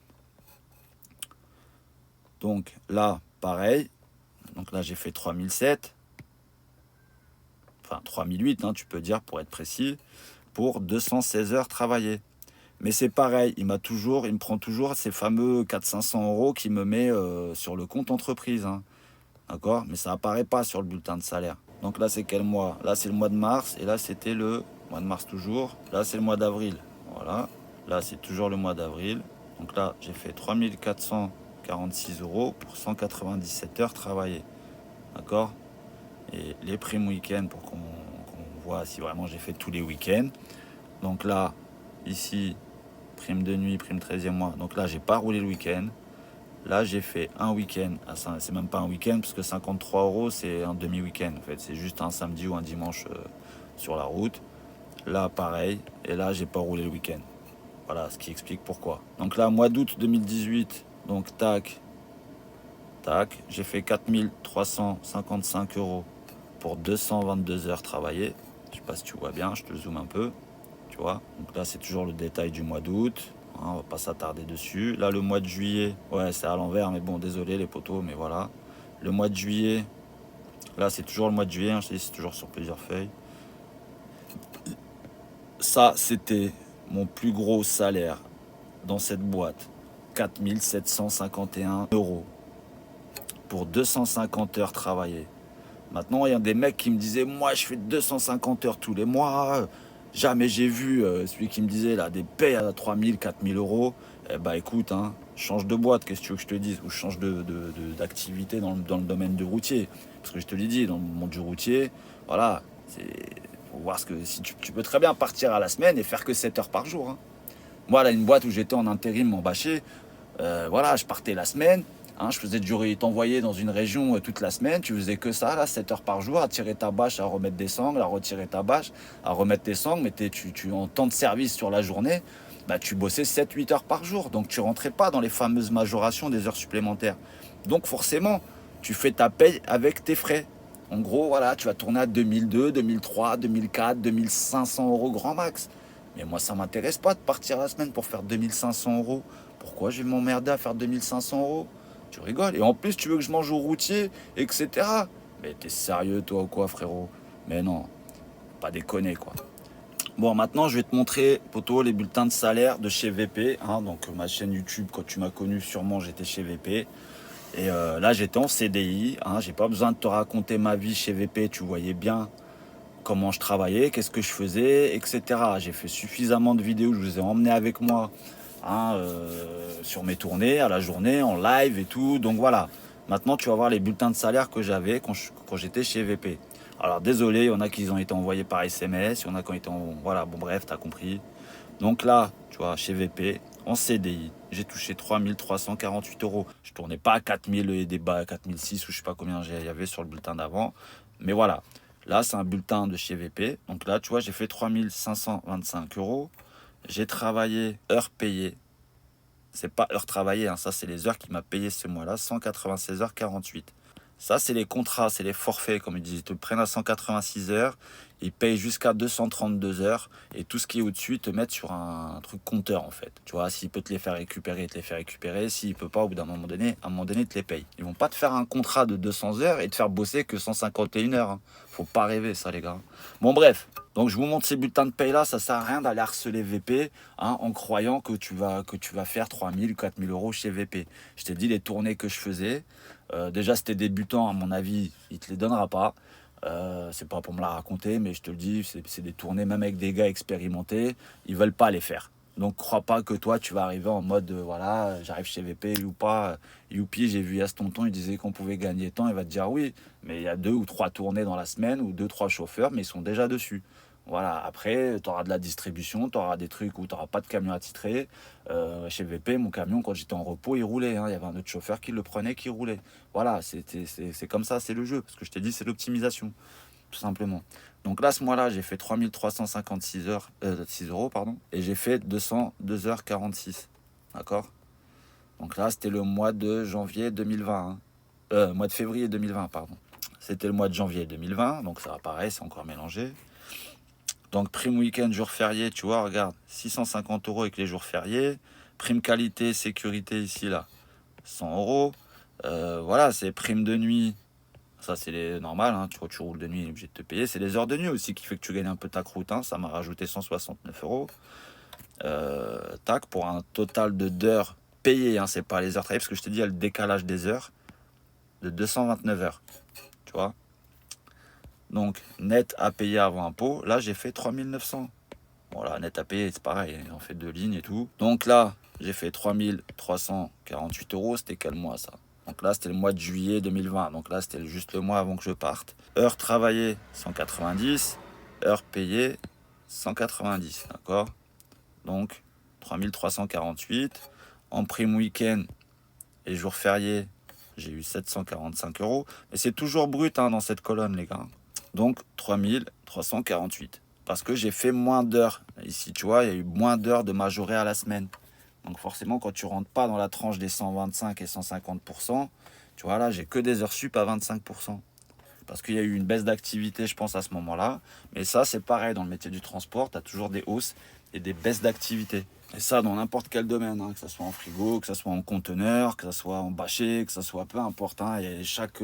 Donc là, pareil. Donc là, j'ai fait 3007. Enfin, 3008, hein, tu peux dire, pour être précis, pour 216 heures travaillées. Mais c'est pareil, il me prend toujours ces fameux 400-500 euros qu'il me met sur le compte entreprise. Hein. D'accord? Mais ça apparaît pas sur le bulletin de salaire. Donc là, c'est quel mois? Là, c'est le mois de mars. Et là, c'était le mois de mars toujours. Là, c'est le mois d'avril. Voilà. Là, c'est toujours le mois d'avril. Donc là, j'ai fait 3446 euros pour 197 heures travaillées. D'accord? Et les primes week-end pour qu'on voit si vraiment j'ai fait tous les week-ends. Donc là, ici, prime de nuit, prime 13e mois. Donc là, j'ai pas roulé le week-end. Là, j'ai fait un week-end. C'est même pas un week-end, parce que 53 euros, c'est un demi-week-end. En fait, c'est juste un samedi ou un dimanche sur la route. Là, pareil. Et là, j'ai pas roulé le week-end. Voilà, ce qui explique pourquoi. Donc là, mois d'août 2018. Donc, tac, j'ai fait 4355 euros pour 222 heures travaillées. Je sais pas si tu vois bien, je te zoome un peu. Tu vois, donc là, c'est toujours le détail du mois d'août. On va pas s'attarder dessus. Là, le mois de juillet, ouais, c'est à l'envers, mais bon, désolé les potos, mais voilà. Le mois de juillet, là, c'est toujours le mois de juillet, hein, je te dis, c'est toujours sur plusieurs feuilles. Ça, c'était mon plus gros salaire dans cette boîte. 4751 euros pour 250 heures travaillées. Maintenant, il y a des mecs qui me disaient, moi, je fais 250 heures tous les mois. Jamais j'ai vu celui qui me disait là des payes à 3000, 4000 euros. Eh bah écoute, hein, change de boîte, qu'est-ce que tu veux que je te dise? Ou change d'activité dans le domaine du routier. Parce que je te l'ai dit, dans le monde du routier, voilà, faut voir ce que. Si tu peux très bien partir à la semaine et faire que 7 heures par jour. Hein. Moi, là, une boîte où j'étais en intérim en bâché, voilà, je partais la semaine. Hein, je faisais t'envoyer dans une région toute la semaine, tu faisais que ça, là, 7 heures par jour, à tirer ta bâche, à remettre des sangles, à retirer ta bâche, à remettre tes sangles, mais tu en temps de service sur la journée, bah, tu bossais 7-8 heures par jour, donc tu rentrais pas dans les fameuses majorations des heures supplémentaires. Donc forcément, tu fais ta paye avec tes frais. En gros, voilà, tu vas tourner à 2002, 2003, 2004, 2500 euros grand max. Mais moi, ça m'intéresse pas de partir la semaine pour faire 2500 euros. Pourquoi je vais m'emmerder à faire 2500 euros? Tu rigoles. Et en plus, tu veux que je mange au routier, etc. Mais t'es sérieux, toi, ou quoi, frérot? Mais non, pas déconner, quoi. Bon, maintenant, je vais te montrer, poto, les bulletins de salaire de chez VP. Hein, donc, ma chaîne YouTube, quand tu m'as connu, sûrement, j'étais chez VP. Et là, j'étais en CDI. Hein, j'ai pas besoin de te raconter ma vie chez VP. Tu voyais bien comment je travaillais, qu'est-ce que je faisais, etc. J'ai fait suffisamment de vidéos, je vous ai emmené avec moi. Hein, sur mes tournées, à la journée, en live et tout. Donc voilà, maintenant tu vas voir les bulletins de salaire que j'avais quand j'étais chez VP. Alors désolé, il y en a qui ont été envoyés par SMS, il y en a qui ont été voilà, bon bref, t'as compris. Donc là, tu vois, chez VP, en CDI, j'ai touché 3348 euros. Je tournais pas à 4000 et des bas, 4006 ou je sais pas combien il y avait sur le bulletin d'avant. Mais voilà, là c'est un bulletin de chez VP. Donc là, tu vois, j'ai fait 3525 euros. J'ai travaillé heures payées. C'est pas heures travaillées, hein, ça c'est les heures qu'il m'a payé ce mois-là, 196h48. Ça c'est les contrats, c'est les forfaits, comme ils disent. Ils te prennent à 186 heures, ils payent jusqu'à 232 heures, et tout ce qui est au-dessus, ils te mettent sur un truc compteur en fait. Tu vois, s'il peut te les faire récupérer, il te les fait récupérer. S'il peut pas, au bout d'un moment donné, à un moment donné, ils te les payent. Ils vont pas te faire un contrat de 200 heures et te faire bosser que 151 heures. Hein. Faut pas rêver ça les gars. Bon bref, donc je vous montre ces bulletins de paye là, ça sert à rien d'aller harceler VP hein, en croyant que tu vas faire 3000 ou 4000 euros chez VP. Je t'ai dit les tournées que je faisais. Déjà, si t'es débutant, à mon avis, il te les donnera pas. C'est pas pour me la raconter, mais je te le dis, c'est des tournées, même avec des gars expérimentés, ils veulent pas les faire. Donc crois pas que toi tu vas arriver en mode voilà, j'arrive chez VP ou pas, youpi, j'ai vu Yas Tonton, il disait qu'on pouvait gagner tant, il va te dire oui, mais il y a 2 ou 3 tournées dans la semaine ou 2 3 chauffeurs, mais ils sont déjà dessus. Voilà, après tu auras de la distribution, tu auras des trucs où tu n'auras pas de camion attitré. Chez VP, mon camion, quand j'étais en repos, il roulait, hein. Il y avait un autre chauffeur qui le prenait, qui roulait. Voilà, c'est comme ça, c'est le jeu, parce que je t'ai dit, c'est l'optimisation, tout simplement. Donc là, ce mois-là, j'ai fait 3356 heures, 6 euros, pardon, et j'ai fait 202h46. D'accord? Donc là, c'était le mois de janvier 2020. Hein. Mois de février 2020, pardon. C'était le mois de janvier 2020, donc ça va pareil, c'est encore mélangé. Donc prime week-end, jour férié, tu vois, regarde, 650 euros avec les jours fériés. Prime qualité, sécurité ici, là, 100 euros. Voilà, c'est prime de nuit. Ça, c'est les normal, hein. Tu roules de nuit, il est obligé de te payer. C'est les heures de nuit aussi qui fait que tu gagnes un peu ta croûte. Hein. Ça m'a rajouté 169 euros. Tac, pour un total d'heures payées. Hein. C'est pas les heures travaillées, parce que je t'ai dit, il y a le décalage des heures de 229 heures. Tu vois? Donc, net à payer avant impôt. Là, j'ai fait 3900. Voilà, net à payer, c'est pareil. On fait 2 lignes et tout. Donc là, j'ai fait 3348 euros. C'était quel mois, ça? Donc là, c'était le mois de juillet 2020. Donc là, c'était juste le mois avant que je parte. Heures travaillées, 190. Heures payées, 190. D'accord? Donc, 3348. En prime week-end et jours fériés, j'ai eu 745 euros. Mais c'est toujours brut hein, dans cette colonne, les gars. Donc, 3348. Parce que j'ai fait moins d'heures. Ici, tu vois, il y a eu moins d'heures de majoré à la semaine. Donc forcément, quand tu rentres pas dans la tranche des 125 et 150%, tu vois, là, j'ai que des heures sup à 25%. Parce qu'il y a eu une baisse d'activité, je pense, à ce moment-là. Mais ça, c'est pareil, dans le métier du transport, tu as toujours des hausses et des baisses d'activité. Et ça, dans n'importe quel domaine, hein, que ce soit en frigo, que ce soit en conteneur, que ce soit en bâché, que ce soit peu importe. Hein, et chaque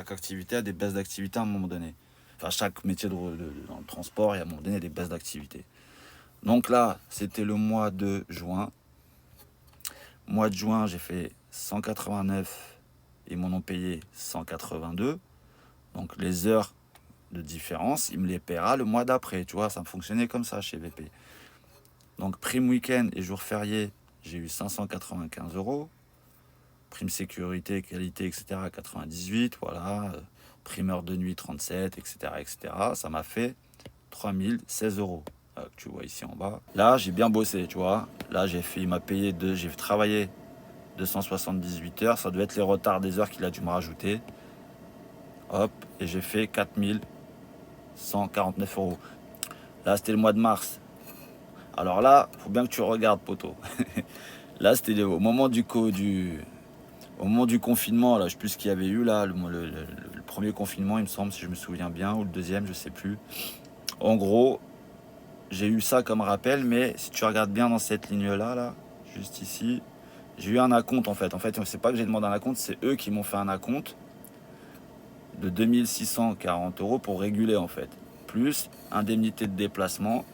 activité a des baisses d'activité à un moment donné. Enfin, chaque métier dans le transport, il y a à un moment donné des baisses d'activité. Donc là, c'était le mois de juin. Mois de juin, j'ai fait 189 ils m'en ont payé 182. Donc les heures de différence, il me les paiera le mois d'après. Tu vois, ça me fonctionnait comme ça chez VP. Donc prime week-end et jour férié, j'ai eu 595 euros. Prime sécurité, qualité, etc. 98, voilà. Primeur de nuit 37, etc. etc. Ça m'a fait 3016 euros. Que tu vois ici en bas. Là, j'ai bien bossé, tu vois. Là, il m'a payé j'ai travaillé 278 heures. Ça devait être les retards des heures qu'il a dû me rajouter. Hop, et j'ai fait 4149 euros. Là, c'était le mois de mars. Alors là, faut bien que tu regardes, poteau. Là, c'était au moment du confinement. Là, je sais plus ce qu'il y avait eu là. Le premier confinement, il me semble, si je me souviens bien, ou le deuxième, je sais plus. En gros, j'ai eu ça comme rappel, mais si tu regardes bien dans cette ligne-là, là, juste ici, j'ai eu un acompte en fait. En fait, c'est pas que j'ai demandé un acompte, c'est eux qui m'ont fait un acompte de 2640 euros pour réguler en fait. Plus indemnité de déplacement,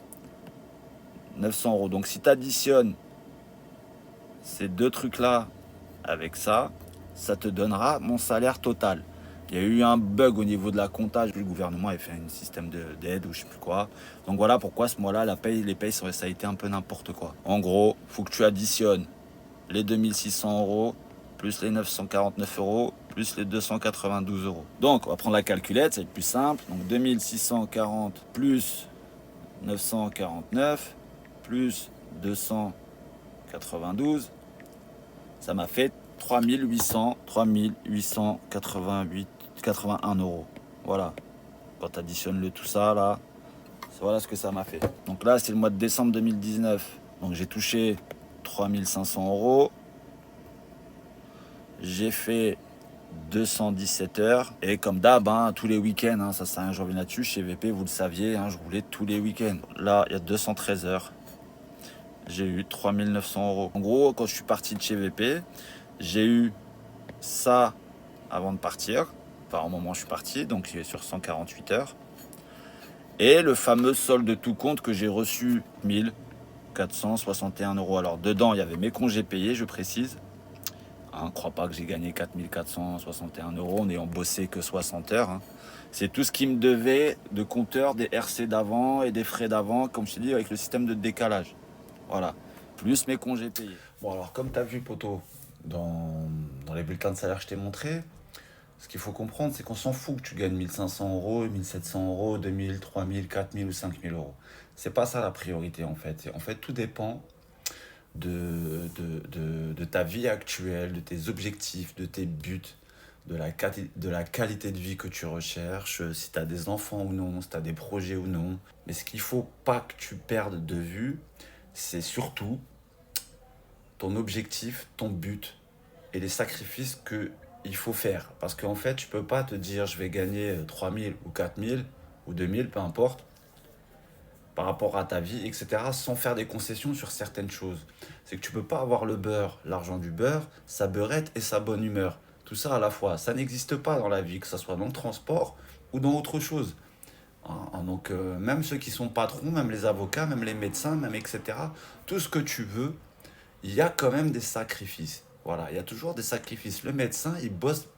900 euros. Donc si tu additionnes ces deux trucs-là avec ça, ça te donnera mon salaire total. Il y a eu un bug au niveau de la comptage. Le gouvernement a fait un système d'aide ou je sais plus quoi. Donc voilà pourquoi ce mois-là, les payes, ça a été un peu n'importe quoi. En gros, il faut que tu additionnes les 2600 euros plus les 949 euros plus les 292 euros. Donc on va prendre la calculette, ça va être plus simple. Donc 2640 plus 949 plus 292, ça m'a fait 3881 euros. Voilà. Quand tu additionnes le tout ça, là, voilà ce que ça m'a fait. Donc là, c'est le mois de décembre 2019. Donc j'ai touché 3500 euros. J'ai fait 217 heures. Et comme d'hab, hein, tous les week-ends, hein, ça sert à rien, je reviens là-dessus. Chez VP, vous le saviez, hein, je roulais tous les week-ends. Là, il y a 213 heures. J'ai eu 3900 euros. En gros, quand je suis parti de chez VP, j'ai eu ça avant de partir. Enfin, au moment où je suis parti, donc sur 148 heures. Et le fameux solde de tout compte que j'ai reçu, 1461 euros. Alors, dedans, il y avait mes congés payés, je précise. Hein, crois pas que j'ai gagné 4461 euros en n'ayant bossé que 60 heures. Hein. C'est tout ce qui me devait de compteur des RC d'avant et des frais d'avant, comme je t'ai dit, avec le système de décalage. Voilà. Plus mes congés payés. Bon, alors, comme tu as vu, poto, dans les bulletins de salaire que je t'ai montré, ce qu'il faut comprendre, c'est qu'on s'en fout que tu gagnes 1 500 euros, 1 700 euros, 2 000, 3 000, 4 000 ou 5 000 euros. C'est pas ça la priorité, en fait. En fait, tout dépend de ta vie actuelle, de tes objectifs, de tes buts, de la qualité de vie que tu recherches, si tu as des enfants ou non, si tu as des projets ou non. Mais ce qu'il faut pas que tu perdes de vue, c'est surtout ton objectif, ton but et les sacrifices que il faut faire. Parce qu'en fait, tu peux pas te dire je vais gagner 3 000 ou 4 000 ou 2 000, peu importe, par rapport à ta vie, etc., sans faire des concessions sur certaines choses. C'est que tu peux pas avoir le beurre, l'argent du beurre, sa beurrette et sa bonne humeur. Tout ça à la fois. Ça n'existe pas dans la vie, que ce soit dans le transport ou dans autre chose. Donc, même ceux qui sont patrons, même les avocats, même les médecins, même etc., tout ce que tu veux, il y a quand même des sacrifices. Voilà, il y a toujours des sacrifices. Le médecin, il bosse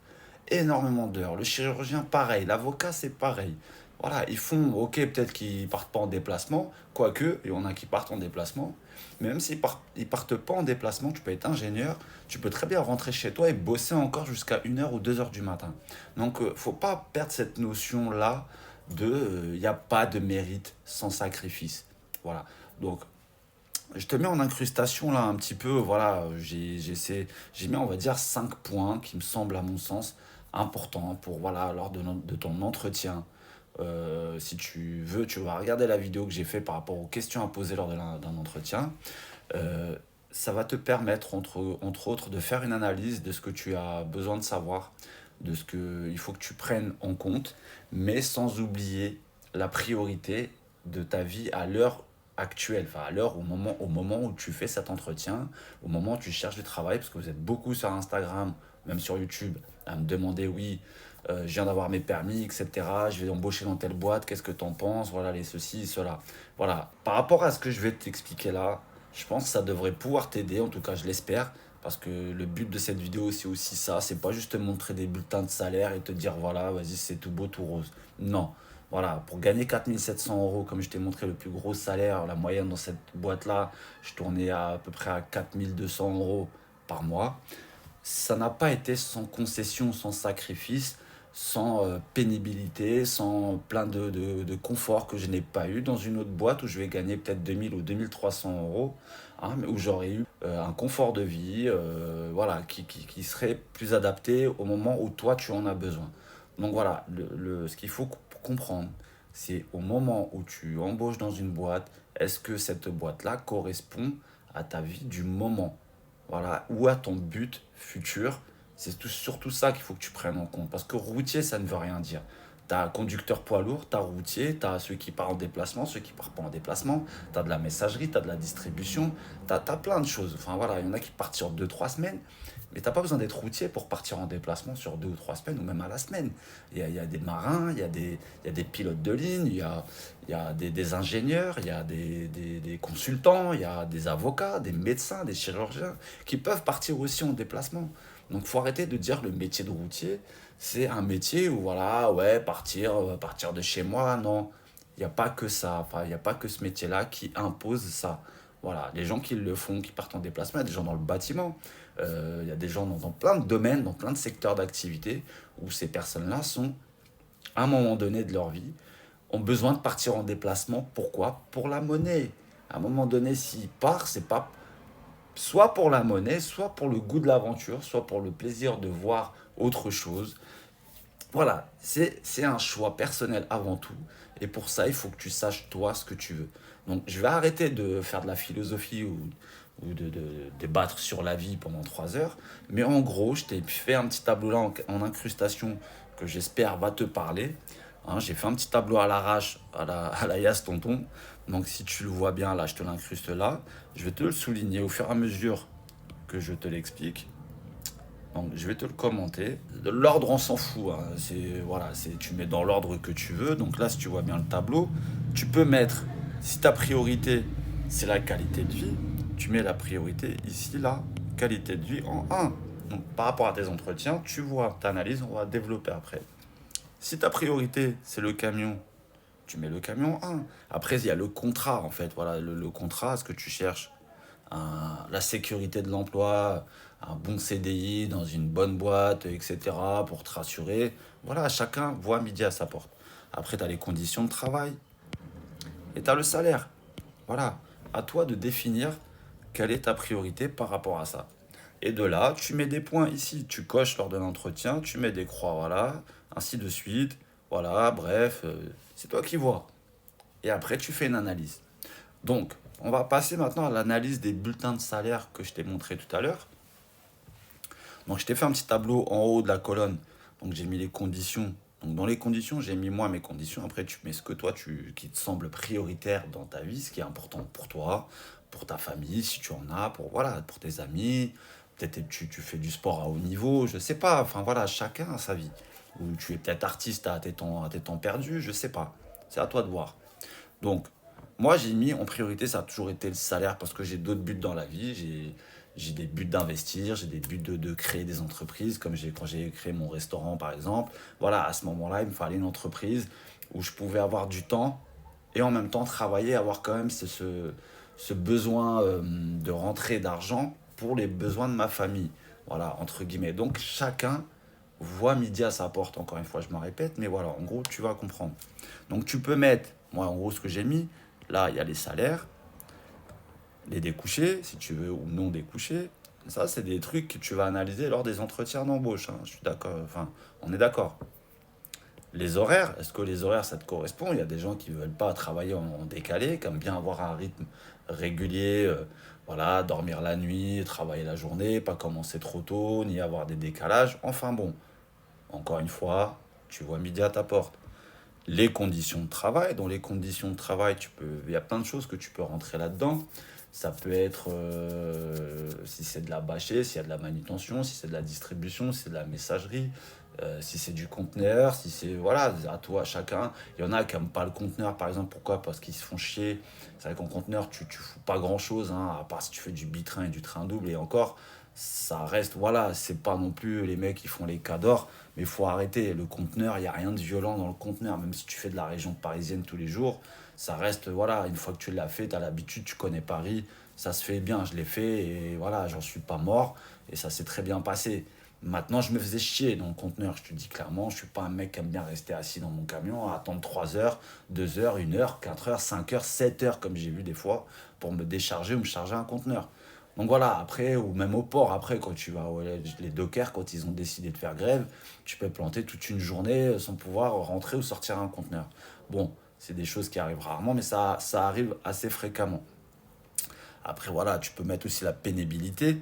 énormément d'heures. Le chirurgien, pareil. L'avocat, c'est pareil. Voilà, ils font, ok, peut-être qu'ils partent pas en déplacement, quoique, il y en a qui partent en déplacement. Mais même s'ils partent pas en déplacement, tu peux être ingénieur, tu peux très bien rentrer chez toi et bosser encore jusqu'à 1 h ou 2 h du matin. Donc, faut pas perdre cette notion-là il n'y a pas de mérite sans sacrifice. Voilà. Donc, je te mets en incrustation là un petit peu, voilà, j'ai mis on va dire 5 points qui me semblent à mon sens importants pour, voilà, lors de ton entretien. Si tu veux, tu vas regarder la vidéo que j'ai fait par rapport aux questions à poser lors d'un entretien. Euh, Ça va te permettre, entre autres, de faire une analyse de ce que tu as besoin de savoir, de ce qu'il faut que tu prennes en compte, mais sans oublier la priorité de ta vie à l'heure actuelle, enfin à l'heure, au moment où tu fais cet entretien, au moment où tu cherches du travail, parce que vous êtes beaucoup sur Instagram, même sur YouTube, à me demander, oui, je viens d'avoir mes permis, etc. Je vais embaucher dans telle boîte, qu'est-ce que tu en penses? Voilà, les ceci, cela. Voilà, par rapport à ce que je vais t'expliquer là, je pense que ça devrait pouvoir t'aider, en tout cas je l'espère, parce que le but de cette vidéo c'est aussi ça, c'est pas juste te montrer des bulletins de salaire et te dire voilà, vas-y c'est tout beau, tout rose. Non, voilà, pour gagner 4 700 euros, comme je t'ai montré le plus gros salaire, la moyenne dans cette boîte-là, je tournais à peu près à 4 200 euros par mois. Ça n'a pas été sans concession, sans sacrifice, sans pénibilité, sans plein de confort que je n'ai pas eu dans une autre boîte où je vais gagner peut-être 2 000 ou 2 300 euros, hein, mais où j'aurais eu un confort de vie, voilà, qui serait plus adapté au moment où toi tu en as besoin. Donc voilà, ce qu'il faut comprendre, c'est au moment où tu embauches dans une boîte, est-ce que cette boîte-là correspond à ta vie du moment? Voilà, ou à ton but futur. C'est surtout ça qu'il faut que tu prennes en compte. Parce que routier, ça ne veut rien dire. Tu as conducteur poids lourd, tu as routier, tu as ceux qui partent en déplacement, ceux qui partent pas en déplacement, tu as de la messagerie, tu as de la distribution, tu as plein de choses. Enfin voilà, il y en a qui partent sur 2 3 semaines, mais tu n'as pas besoin d'être routier pour partir en déplacement sur 2 ou 3 semaines ou même à la semaine. Il y a des marins, il y a des pilotes de ligne, il y a des ingénieurs, il y a des consultants, il y a des avocats, des médecins, des chirurgiens qui peuvent partir aussi en déplacement. Donc faut arrêter de dire le métier de routier, c'est un métier où voilà, ouais, partir de chez moi, non. Il n'y a pas que ça, enfin, il n'y a pas que ce métier-là qui impose ça. Voilà, les gens qui le font, qui partent en déplacement, il y a des gens dans le bâtiment, il y a des gens dans plein de domaines, dans plein de secteurs d'activité, où ces personnes-là sont, à un moment donné de leur vie, ont besoin de partir en déplacement. Pourquoi? Pour la monnaie. À un moment donné, s'ils partent, c'est pas soit pour la monnaie, soit pour le goût de l'aventure, soit pour le plaisir de voir autre chose. Voilà, c'est un choix personnel avant tout. Et pour ça, il faut que tu saches toi ce que tu veux. Donc, je vais arrêter de faire de la philosophie ou de débattre sur la vie pendant 3 heures. Mais en gros, je t'ai fait un petit tableau là en incrustation que j'espère va te parler. Hein, j'ai fait un petit tableau à l'arrache, à la Yass Tonton. Donc, si tu le vois bien, là, je te l'incruste là. Je vais te le souligner au fur et à mesure que je te l'explique. Donc, je vais te le commenter. L'ordre, on s'en fout, hein. Voilà, tu mets dans l'ordre que tu veux. Donc là, si tu vois bien le tableau, tu peux mettre, si ta priorité, c'est la qualité de vie, tu mets la priorité ici, là, qualité de vie en 1. Donc, par rapport à tes entretiens, tu vois, tu analyses, on va développer après. Si ta priorité, c'est le camion, tu mets le camion en 1. Après, il y a le contrat, en fait. Voilà, le contrat, ce que tu cherches. la sécurité de l'emploi, un bon CDI dans une bonne boîte, etc. pour te rassurer. Voilà, chacun voit midi à sa porte. Après, tu as les conditions de travail et tu as le salaire. Voilà, à toi de définir quelle est ta priorité par rapport à ça. Et de là, tu mets des points ici, tu coches lors de l'entretien, tu mets des croix, voilà, ainsi de suite. Voilà, bref, c'est toi qui vois. Et après, tu fais une analyse. Donc, on va passer maintenant à l'analyse des bulletins de salaire que je t'ai montré tout à l'heure. Donc, je t'ai fait un petit tableau en haut de la colonne. Donc, j'ai mis les conditions. Donc, dans les conditions, j'ai mis moi mes conditions. Après, tu mets ce que toi, qui te semble prioritaire dans ta vie, ce qui est important pour toi, pour ta famille, si tu en as, voilà, pour tes amis. Peut-être tu fais du sport à haut niveau, je sais pas. Enfin, voilà, chacun a sa vie. Ou tu es peut-être artiste à tes temps perdus, je sais pas. C'est à toi de voir. Donc, moi, j'ai mis en priorité, ça a toujours été le salaire parce que j'ai d'autres buts dans la vie. J'ai des buts d'investir, j'ai des buts de créer des entreprises, comme quand j'ai créé mon restaurant, par exemple. Voilà, à ce moment-là, il me fallait une entreprise où je pouvais avoir du temps et en même temps travailler, avoir quand même ce besoin de rentrer d'argent pour les besoins de ma famille. Voilà, entre guillemets. Donc, chacun voit midi à sa porte. Encore une fois, je me répète, mais voilà, en gros, tu vas comprendre. Donc tu peux mettre, moi en gros ce que j'ai mis, là il y a les salaires, les découchés, si tu veux, ou non découchés. Ça, c'est des trucs que tu vas analyser lors des entretiens d'embauche, hein. Je suis d'accord, enfin, on est d'accord. Les horaires, est-ce que les horaires ça te correspond? Il y a des gens qui ne veulent pas travailler en décalé, qui aiment bien avoir un rythme régulier, voilà, dormir la nuit, travailler la journée, pas commencer trop tôt, ni avoir des décalages. Enfin bon, encore une fois, tu vois midi à ta porte. Les conditions de travail. Dans les conditions de travail, il y a plein de choses que tu peux rentrer là-dedans. Ça peut être si c'est de la bâchée, s'il y a de la manutention, si c'est de la distribution, si c'est de la messagerie, si c'est du conteneur, si c'est. Voilà, à toi, chacun. Il y en a qui n'aiment pas le conteneur, par exemple. Pourquoi? Parce qu'ils se font chier. C'est vrai qu'en conteneur, tu fous pas grand-chose, hein, à part si tu fais du bitrain et du train double. Et encore, ça reste. Voilà, c'est pas non plus les mecs qui font les cadors. Mais il faut arrêter. Le conteneur, il n'y a rien de violent dans le conteneur. Même si tu fais de la région parisienne tous les jours, ça reste, voilà, une fois que tu l'as fait, tu as l'habitude, tu connais Paris, ça se fait bien. Je l'ai fait et voilà, j'en suis pas mort et ça s'est très bien passé. Maintenant, je me faisais chier dans le conteneur, je te dis clairement. Je suis pas un mec qui aime bien rester assis dans mon camion à attendre 3 heures, 2 heures, 1 heure, 4 heures, 5 heures, 7 heures, comme j'ai vu des fois, pour me décharger ou me charger un conteneur. Donc voilà, après, ou même au port, après, quand tu vas, ouais, les dockers, quand ils ont décidé de faire grève, tu peux planter toute une journée sans pouvoir rentrer ou sortir un conteneur. Bon, c'est des choses qui arrivent rarement, mais ça arrive assez fréquemment. Après, voilà, tu peux mettre aussi la pénibilité.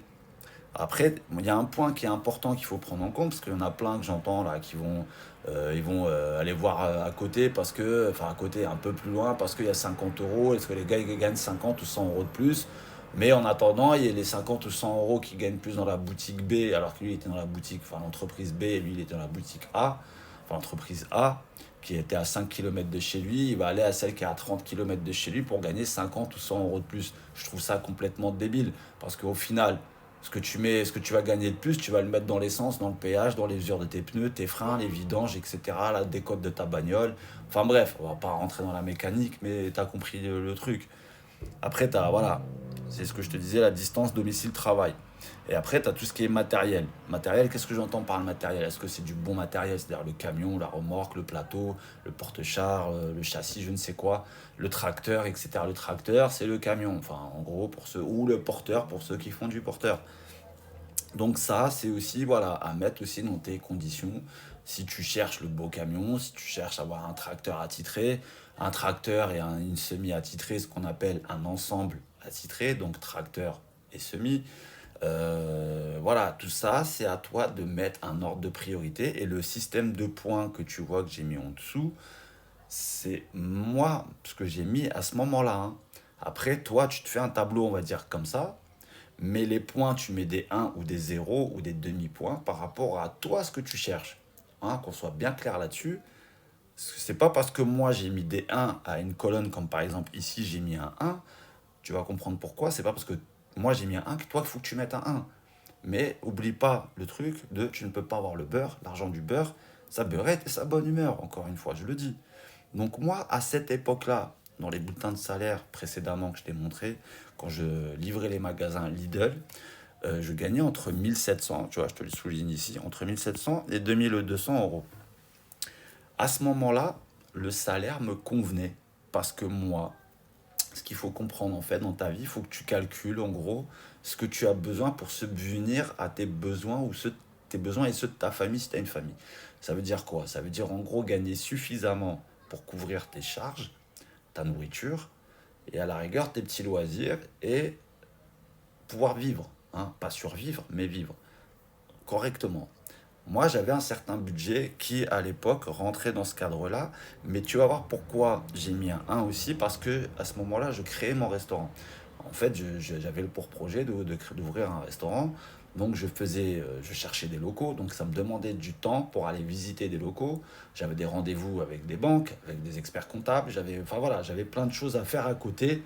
Après, il y a un point qui est important qu'il faut prendre en compte, parce qu'il y en a plein que j'entends là qui vont, ils vont aller voir à côté, parce que, enfin à côté, un peu plus loin, parce qu'il y a 50 euros, est-ce que les gars ils gagnent 50 ou 100 euros de plus? Mais en attendant, il y a les 50 ou 100 euros qui gagnent plus dans la boutique B, alors que lui il était dans la boutique, enfin l'entreprise B, et lui il était dans la boutique A, enfin l'entreprise A, qui était à 5 kilomètres de chez lui, il va aller à celle qui est à 30 kilomètres de chez lui pour gagner 50 ou 100 euros de plus. Je trouve ça complètement débile, parce qu'au final, ce que tu vas gagner de plus, tu vas le mettre dans l'essence, dans le péage, dans les usures de tes pneus, tes freins, les vidanges, etc., la décote de ta bagnole. Enfin bref, on va pas rentrer dans la mécanique, mais tu as compris le truc. Après, voilà, c'est ce que je te disais, la distance domicile-travail. Et après, tu as tout ce qui est matériel. Matériel, qu'est-ce que j'entends par le matériel? Est-ce que c'est du bon matériel, c'est-à-dire le camion, la remorque, le plateau, le porte-char, le châssis, je ne sais quoi, le tracteur, etc. Le tracteur, c'est le camion, enfin, en gros, pour ceux, ou le porteur, pour ceux qui font du porteur. Donc ça, c'est aussi, voilà, à mettre aussi dans tes conditions. Si tu cherches le beau camion, si tu cherches à avoir un tracteur attitré, un tracteur et une semi attitré, ce qu'on appelle un ensemble attitré, donc tracteur et semi. Voilà, tout ça, c'est à toi de mettre un ordre de priorité. Et le système de points que tu vois que j'ai mis en dessous, c'est moi, ce que j'ai mis à ce moment-là, hein. Après, toi, tu te fais un tableau, on va dire comme ça, mais les points, tu mets des 1 ou des 0 ou des demi-points par rapport à toi, ce que tu cherches. Hein, qu'on soit bien clair là-dessus. C'est pas parce que moi j'ai mis des 1 à une colonne, comme par exemple ici j'ai mis un 1, tu vas comprendre pourquoi. C'est pas parce que moi j'ai mis un 1 que toi il faut que tu mettes un 1. Mais oublie pas le truc de tu ne peux pas avoir le beurre, l'argent du beurre, sa beurrette et sa bonne humeur, encore une fois, je le dis. Donc moi, à cette époque-là, dans les bulletins de salaire précédemment que je t'ai montré, quand je livrais les magasins Lidl, je gagnais entre 1700, tu vois, je te le souligne ici, entre 1700 et 2200 euros. À ce moment-là, le salaire me convenait parce que moi, ce qu'il faut comprendre en fait dans ta vie, il faut que tu calcules en gros ce que tu as besoin pour subvenir à tes besoins ou tes besoins et ceux de ta famille si tu as une famille. Ça veut dire quoi? Ça veut dire en gros gagner suffisamment pour couvrir tes charges, ta nourriture et à la rigueur tes petits loisirs et pouvoir vivre, hein, pas survivre, mais vivre correctement. Moi, j'avais un certain budget qui, à l'époque, rentrait dans ce cadre-là. Mais tu vas voir pourquoi j'ai mis un 1 aussi, parce que à ce moment-là, je créais mon restaurant. En fait, j'avais le pour projet d'ouvrir un restaurant. Donc, je cherchais des locaux. Donc, ça me demandait du temps pour aller visiter des locaux. J'avais des rendez-vous avec des banques, avec des experts comptables. Enfin voilà, j'avais plein de choses à faire à côté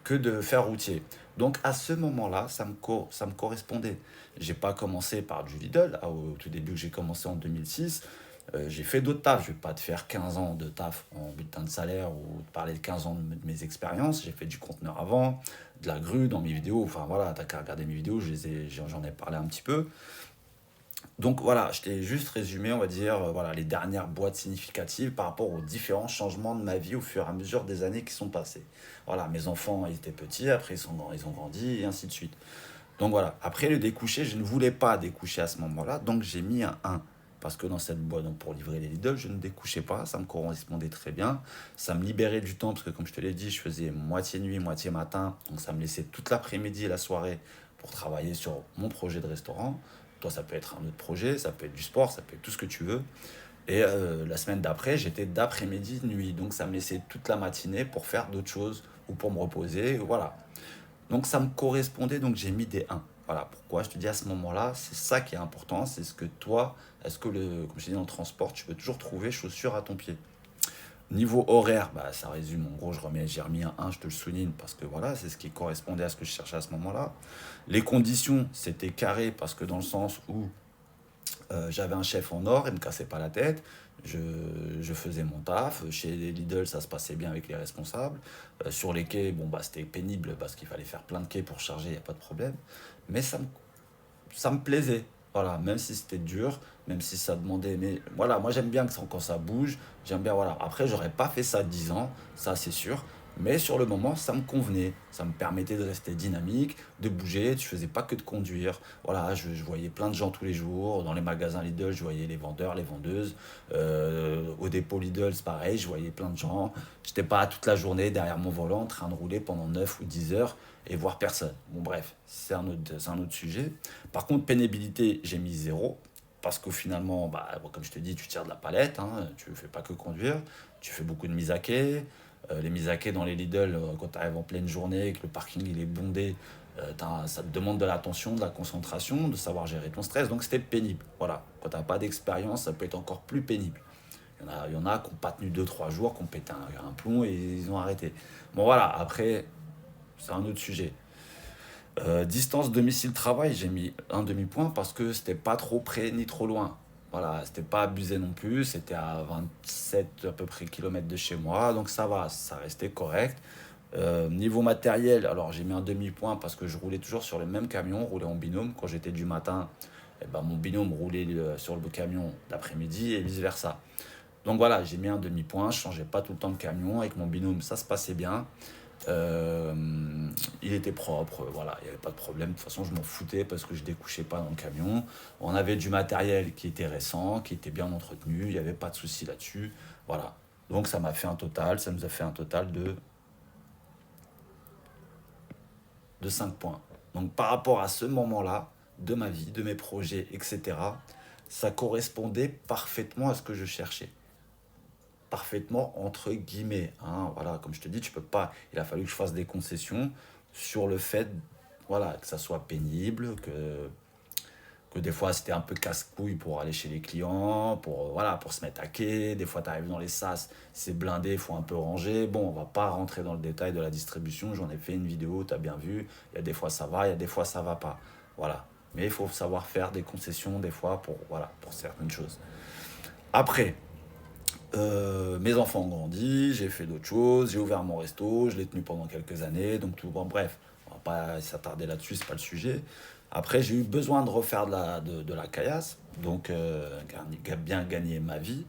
que de faire routier. Donc à ce moment-là, ça me correspondait. J'ai pas commencé par du Lidl, au tout début que j'ai commencé en 2006. J'ai fait d'autres tafs. Je vais pas te faire 15 ans de taf en bulletin de salaire ou te parler de 15 ans de mes expériences. J'ai fait du conteneur avant, de la grue dans mes vidéos. Enfin voilà, t'as qu'à regarder mes vidéos, j'en ai parlé un petit peu. Donc voilà, je t'ai juste résumé, on va dire, voilà, les dernières boîtes significatives par rapport aux différents changements de ma vie au fur et à mesure des années qui sont passées. Voilà, mes enfants, ils étaient petits, après ils ont grandi, et ainsi de suite. Donc voilà, après le découcher, je ne voulais pas découcher à ce moment-là, donc j'ai mis un 1. Parce que dans cette boîte, donc pour livrer les Lidl, je ne découchais pas, ça me correspondait très bien. Ça me libérait du temps, parce que comme je te l'ai dit, je faisais moitié nuit, moitié matin. Donc ça me laissait toute l'après-midi et la soirée pour travailler sur mon projet de restaurant. Toi, ça peut être un autre projet, ça peut être du sport, ça peut être tout ce que tu veux. Et la semaine d'après, j'étais d'après-midi, nuit. Donc ça me laissait toute la matinée pour faire d'autres choses ou pour me reposer. Voilà. Donc ça me correspondait, donc j'ai mis des 1. Voilà pourquoi je te dis à ce moment-là, c'est ça qui est important, c'est ce que toi, est-ce que comme je te dis dans le transport, tu peux toujours trouver chaussures à ton pied. Niveau horaire, bah, ça résume, en gros, j'ai remis un 1, je te le souligne, parce que voilà, c'est ce qui correspondait à ce que je cherchais à ce moment-là. Les conditions, c'était carré, parce que dans le sens où j'avais un chef en or, il me cassait pas la tête. Je, je faisais mon taf. Chez les Lidl, ça se passait bien avec les responsables. Sur les quais, bon, bah, c'était pénible parce qu'il fallait faire plein de quais pour charger, il n'y a pas de problème. Mais ça me plaisait. Voilà, même si c'était dur, même si ça demandait. Mais voilà, moi j'aime bien que quand ça bouge, j'aime bien. Voilà. Après, j'aurais pas fait ça 10 ans, ça c'est sûr. Mais sur le moment, ça me convenait. Ça me permettait de rester dynamique, de bouger. Je faisais pas que de conduire. Voilà, je voyais plein de gens tous les jours. Dans les magasins Lidl, je voyais les vendeurs, les vendeuses. Au dépôt Lidl, c'est pareil, je voyais plein de gens. J'étais pas toute la journée derrière mon volant en train de rouler pendant 9 ou 10 heures et voir personne. Bon, bref, c'est un autre sujet. Par contre, pénibilité, j'ai mis 0. Parce qu'au finalement, bah, bon, comme je te dis, tu tires de la palette, hein, tu ne fais pas que conduire, tu fais beaucoup de mise à quai. Les mises à quai dans les Lidl, quand tu arrives en pleine journée, que le parking il est bondé, ça te demande de l'attention, de la concentration, de savoir gérer ton stress. Donc c'était pénible. Voilà. Quand tu n'as pas d'expérience, ça peut être encore plus pénible. Il y en a qui n'ont pas tenu 2 3 jours, qui ont pété un plomb et ils ont arrêté. Bon voilà, après, c'est un autre sujet. Distance domicile-travail, j'ai mis un demi-point parce que c'était pas trop près ni trop loin. Voilà, c'était pas abusé non plus, c'était à 27 à peu près kilomètres de chez moi, donc ça va, ça restait correct. Niveau matériel, alors j'ai mis un demi-point parce que je roulais toujours sur le même camion, roulais en binôme. Quand j'étais du matin, eh ben, mon binôme roulait sur le camion d'après-midi et vice-versa. Donc voilà, j'ai mis un demi-point, je changeais pas tout le temps de camion. Avec mon binôme, ça se passait bien. Il était propre, voilà, il n'y avait pas de problème. De toute façon, je m'en foutais parce que je découchais pas dans le camion. On avait du matériel qui était récent, qui était bien entretenu, il n'y avait pas de souci là-dessus. Voilà. Donc ça nous a fait un total de 5 points. Donc par rapport à ce moment-là, de ma vie, de mes projets, etc., ça correspondait parfaitement à ce que je cherchais. Parfaitement entre guillemets, hein. Voilà, comme je te dis, tu peux pas. Il a fallu que je fasse des concessions sur le fait, voilà, que ça soit pénible, que des fois c'était un peu casse-couille pour aller chez les clients, voilà, pour se mettre à quai. Des fois, tu arrives dans les sas, c'est blindé, il faut un peu ranger. Bon, on va pas rentrer dans le détail de la distribution. J'en ai fait une vidéo, tu as bien vu. Il y a des fois ça va, il y a des fois ça va pas. Voilà. Mais il faut savoir faire des concessions des fois pour, voilà, pour certaines choses. Après, Mes enfants ont grandi, j'ai fait d'autres choses, j'ai ouvert mon resto, je l'ai tenu pendant quelques années, donc tout, bon, bref, on va pas s'attarder là-dessus, c'est pas le sujet. Après, j'ai eu besoin de refaire de la caillasse, donc bien gagner ma vie.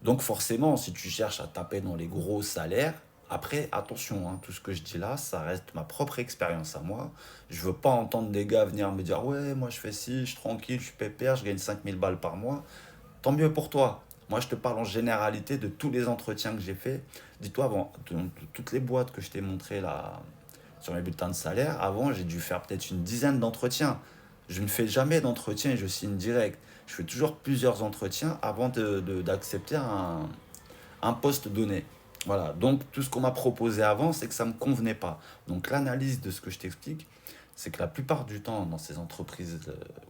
Donc forcément, si tu cherches à taper dans les gros salaires, après, attention, hein, tout ce que je dis là, ça reste ma propre expérience à moi. Je veux pas entendre des gars venir me dire, ouais, moi je fais ci, je suis tranquille, je suis pépère, je gagne 5 000 balles par mois. Tant mieux pour toi. Moi, je te parle en généralité de tous les entretiens que j'ai faits. Dis-toi, avant, de toutes les boîtes que je t'ai montrées là, sur mes bulletins de salaire, avant, j'ai dû faire peut-être une dizaine d'entretiens. Je ne fais jamais d'entretien et je signe direct. Je fais toujours plusieurs entretiens avant d'accepter un poste donné. Voilà, donc tout ce qu'on m'a proposé avant, c'est que ça ne me convenait pas. Donc l'analyse de ce que je t'explique, c'est que la plupart du temps, dans ces entreprises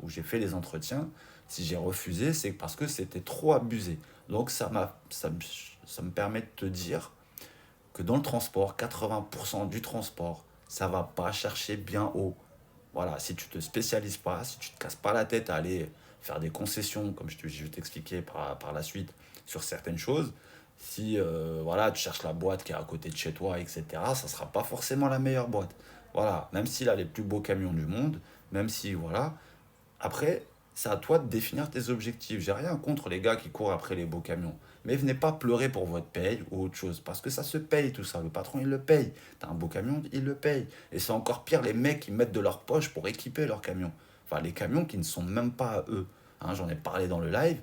où j'ai fait les entretiens, si j'ai refusé, c'est parce que c'était trop abusé. Donc ça me permet de te dire que dans le transport, 80% du transport, ça va pas chercher bien haut. Voilà, si tu te spécialises pas, si tu te casses pas la tête à aller faire des concessions, comme je vais t'expliquer par la suite, sur certaines choses, si voilà, tu cherches la boîte qui est à côté de chez toi, etc., ça sera pas forcément la meilleure boîte. Voilà, même s'il a les plus beaux camions du monde, même si, voilà, après, c'est à toi de définir tes objectifs. J'ai rien contre les gars qui courent après les beaux camions. Mais venez pas pleurer pour votre paye ou autre chose. Parce que ça se paye tout ça. Le patron, il le paye. T'as un beau camion, il le paye. Et c'est encore pire les mecs qui mettent de leur poche pour équiper leur camion. Enfin, les camions qui ne sont même pas à eux. Hein, j'en ai parlé dans le live.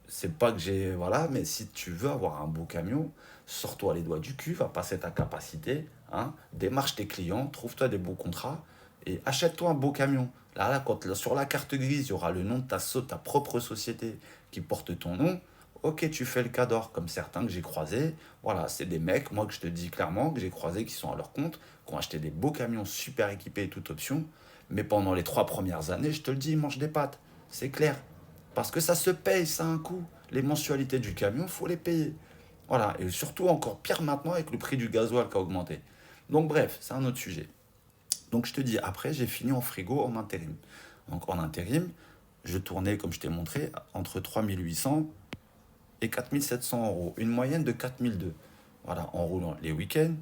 C'est pas que j'ai. Voilà, mais si tu veux avoir un beau camion, sors-toi les doigts du cul, va passer ta capacité, hein, démarche tes clients, trouve-toi des beaux contrats et achète-toi un beau camion. Sur la carte grise, il y aura le nom de ta propre société qui porte ton nom. Ok, tu fais le cadre, comme certains que j'ai croisés. Voilà, c'est des mecs, moi que je te dis clairement, que j'ai croisés qui sont à leur compte, qui ont acheté des beaux camions super équipés, toute option. Mais pendant les 3 premières années, je te le dis, ils mangent des pâtes. C'est clair. Parce que ça se paye, ça a un coût. Les mensualités du camion, il faut les payer. Voilà, et surtout encore pire maintenant avec le prix du gasoil qui a augmenté. Donc bref, c'est un autre sujet. Donc je te dis, après, j'ai fini en frigo en intérim. Donc en intérim, je tournais, comme je t'ai montré, entre 3 800 et 4 700 euros. Une moyenne de 4 200. Voilà, en roulant les week-ends,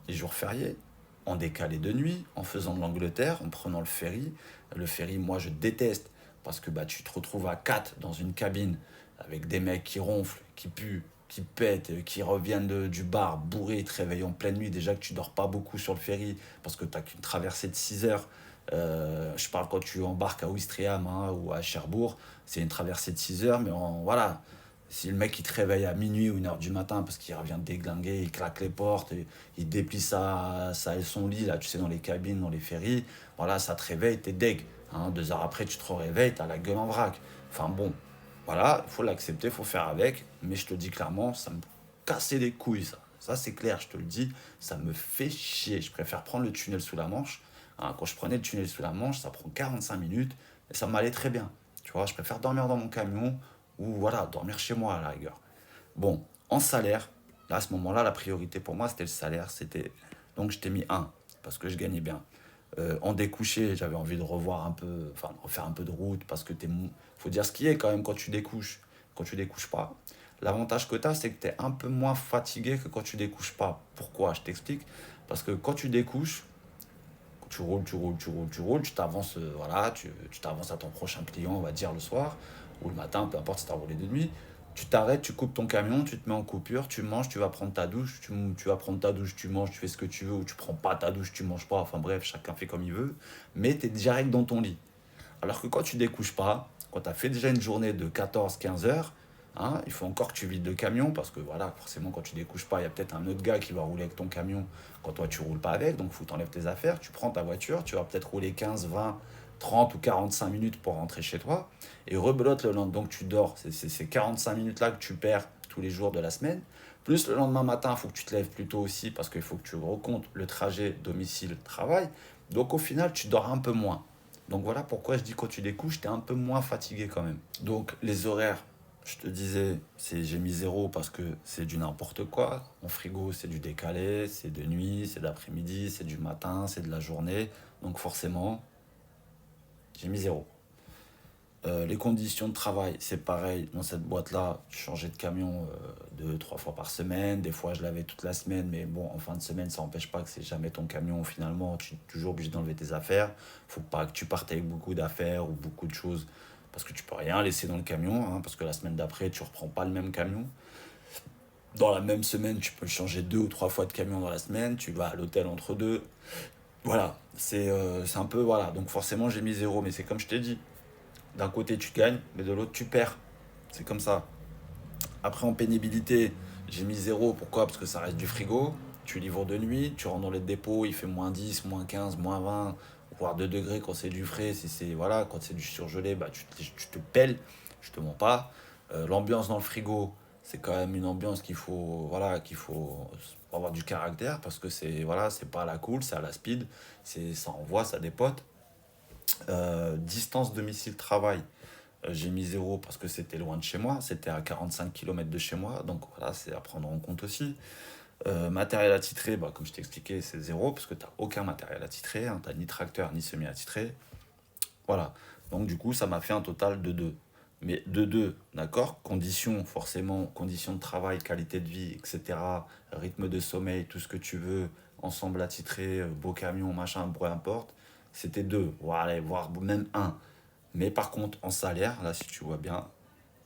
les jours fériés, en décalé de nuit, en faisant de l'Angleterre, en prenant le ferry. Le ferry, moi, je déteste parce que bah, tu te retrouves à 4 dans une cabine avec des mecs qui ronflent, qui puent, qui pètent, qui reviennent du bar bourrés, te réveillent en pleine nuit. Déjà que tu dors pas beaucoup sur le ferry parce que tu n'as qu'une traversée de 6 heures. Je parle quand tu embarques à Ouistreham, hein, ou à Cherbourg, c'est une traversée de 6 heures, mais voilà. Si le mec il te réveille à minuit ou 1 heure du matin parce qu'il revient de déglinguer, il claque les portes, il déplie son lit, là, tu sais, dans les cabines, dans les ferries, voilà, ça te réveille, t'es deg. Hein, 2 heures après, tu te réveilles, t'as la gueule en vrac. Enfin bon, voilà, il faut l'accepter, il faut faire avec, mais je te le dis clairement, ça me cassait les couilles, ça. Ça, c'est clair, je te le dis, ça me fait chier. Je préfère prendre le tunnel sous la Manche. Hein, quand je prenais le tunnel sous la Manche, ça prend 45 minutes et ça m'allait très bien. Tu vois, je préfère dormir dans mon camion ou voilà, dormir chez moi à la rigueur. Bon, en salaire, là, à ce moment-là, la priorité pour moi, c'était le salaire. Donc, je t'ai mis un parce que je gagnais bien. En découché, j'avais envie de revoir un peu, enfin, de refaire un peu de route parce que faut dire ce qui est quand même quand tu découches. Quand tu découches pas, l'avantage que tu as, c'est que tu es un peu moins fatigué que quand tu découches pas. Pourquoi? Je t'explique. Parce que quand tu découches, tu t'avances, voilà, tu t'avances à ton prochain client, on va dire le soir, ou le matin, peu importe si tu as roulé de nuit. Tu t'arrêtes, tu coupes ton camion, tu te mets en coupure, tu manges, tu vas prendre ta douche, tu vas prendre ta douche, tu manges, tu fais ce que tu veux, ou tu prends pas ta douche, tu manges pas, enfin bref, chacun fait comme il veut, mais tu es direct dans ton lit. Alors que quand tu découches pas, quand tu as fait déjà une journée de 14 15 heures, hein, il faut encore que tu vides le camion parce que voilà, forcément, quand tu découches pas, il y a peut-être un autre gars qui va rouler avec ton camion quand toi tu roules pas avec. Donc, il faut que tu enlèves tes affaires, tu prends ta voiture, tu vas peut-être rouler 15 20 30 ou 45 minutes pour rentrer chez toi et rebelote le lendemain. Donc, tu dors. C'est ces 45 minutes-là que tu perds tous les jours de la semaine. Plus le lendemain matin, il faut que tu te lèves plus tôt aussi parce qu'il faut que tu recomptes le trajet domicile-travail. Donc, au final, tu dors un peu moins. Donc voilà pourquoi je dis quand tu découches, tu es un peu moins fatigué quand même. Donc les horaires, je te disais, j'ai mis zéro parce que c'est du n'importe quoi. Mon frigo, c'est du décalé, c'est de nuit, c'est d'après-midi, c'est du matin, c'est de la journée. Donc forcément, j'ai mis zéro. Les conditions de travail, c'est pareil. Dans cette boîte-là, je changeais de camion 2, 3 fois par semaine. Des fois, je l'avais toute la semaine. Mais bon, en fin de semaine, ça n'empêche pas que c'est jamais ton camion. Finalement, tu es toujours obligé d'enlever tes affaires. Faut pas que tu partes avec beaucoup d'affaires ou beaucoup de choses. Parce que tu peux rien laisser dans le camion. Hein, parce que la semaine d'après, tu reprends pas le même camion. Dans la même semaine, tu peux changer 2 ou 3 fois de camion dans la semaine. Tu vas à l'hôtel entre deux. Voilà, c'est un peu... Voilà, donc forcément, j'ai mis zéro. Mais c'est comme je t'ai dit. D'un côté, tu gagnes, mais de l'autre, tu perds. C'est comme ça. Après, en pénibilité, j'ai mis zéro. Pourquoi? Parce que ça reste du frigo. Tu livres de nuit, tu rentres dans les dépôts, il fait -10, -15, -20, voire 2 degrés quand c'est du frais. Si c'est, voilà, quand c'est du surgelé, bah, tu te pelles. Je te mens pas. L'ambiance dans le frigo, c'est quand même une ambiance qu'il faut avoir du caractère parce que c'est pas à la cool, c'est à la speed. Ça envoie, ça dépote. Distance domicile-travail, j'ai mis zéro parce que c'était loin de chez moi, c'était à 45 km de chez moi, donc voilà, c'est à prendre en compte aussi. Matériel attitré, bah, comme je t'ai expliqué, c'est zéro parce que tu n'as aucun matériel attitré, hein, tu n'as ni tracteur ni semi-attitré. Voilà, donc du coup, ça m'a fait un total de 2. Mais de 2, d'accord, conditions, forcément, conditions de travail, qualité de vie, etc., rythme de sommeil, tout ce que tu veux, ensemble attitré, beau camion, machin, peu importe, c'était 2, voilà, voire même un. Mais par contre, en salaire, là, si tu vois bien,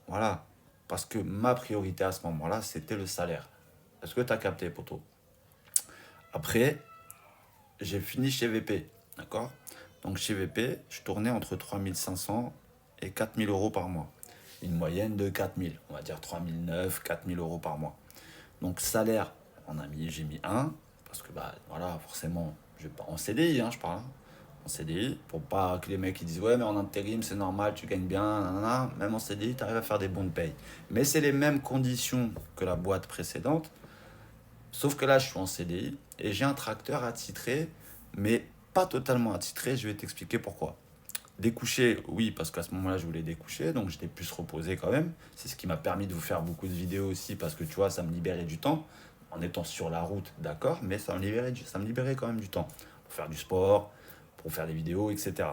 voilà. Parce que ma priorité à ce moment-là, c'était le salaire. Est-ce que tu as capté, poteau? Après, j'ai fini chez VP, d'accord? Donc chez VP, je tournais entre 3500 et 4000 euros par mois. Une moyenne de 4000, on va dire 3009, 4000 euros par mois. Donc salaire, j'ai mis un parce que bah voilà, forcément, je vais pas en CDI, hein, je parle. Hein. En CDI, pour pas que les mecs ils disent ouais mais en intérim c'est normal, tu gagnes bien, nanana. Même en CDI, tu arrives à faire des bons de paye. Mais c'est les mêmes conditions que la boîte précédente, sauf que là je suis en CDI et j'ai un tracteur attitré, mais pas totalement attitré, je vais t'expliquer pourquoi. Découcher, oui, parce qu'à ce moment-là, je voulais découcher, donc j'étais plus reposé quand même. C'est ce qui m'a permis de vous faire beaucoup de vidéos aussi, parce que tu vois, ça me libérait du temps. En étant sur la route, d'accord, mais ça me libérait quand même du temps. Pour faire du sport, pour faire des vidéos, etc.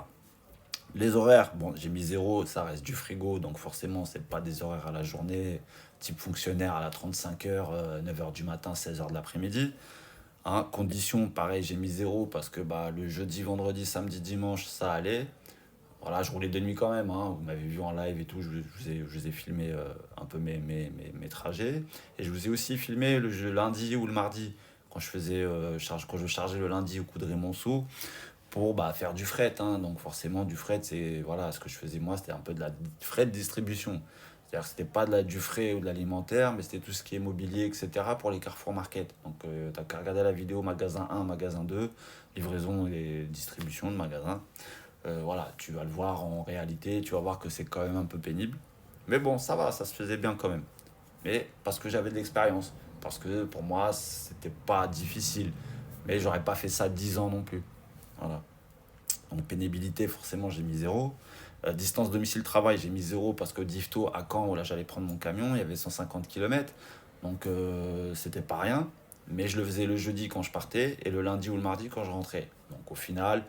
Les horaires, bon, j'ai mis zéro, ça reste du frigo, donc forcément, c'est pas des horaires à la journée, type fonctionnaire à la 35 heures, 9 heures du matin, 16 heures de l'après-midi. Hein, condition, pareil, j'ai mis zéro parce que bah, le jeudi, vendredi, samedi, dimanche, ça allait. Voilà, je roulais de nuit quand même, hein. Vous m'avez vu en live et tout, je vous ai filmé un peu mes trajets. Et je vous ai aussi filmé le lundi ou le mardi, quand quand je chargeais le lundi au Coudray Monceau pour bah, faire du fret. Hein. Donc forcément, du fret, c'est voilà, ce que je faisais moi, c'était un peu de la fret de distribution. C'est-à-dire que c'était pas du frais ou de l'alimentaire, mais c'était tout ce qui est mobilier, etc. pour les Carrefour Market. Donc tu n'as qu'à regarder la vidéo magasin 1, magasin 2, livraison et distribution de magasin. Voilà, tu vas le voir en réalité, tu vas voir que c'est quand même un peu pénible. Mais bon, ça va, ça se faisait bien quand même. Mais parce que j'avais de l'expérience, parce que pour moi, c'était pas difficile. Mais j'aurais pas fait ça 10 ans non plus. Voilà. Donc pénibilité, forcément, j'ai mis zéro. Distance domicile-travail, j'ai mis zéro parce que d'Yvetot à Caen, où là j'allais prendre mon camion, il y avait 150 km. Donc c'était pas rien. Mais je le faisais le jeudi quand je partais et le lundi ou le mardi quand je rentrais. Donc au final,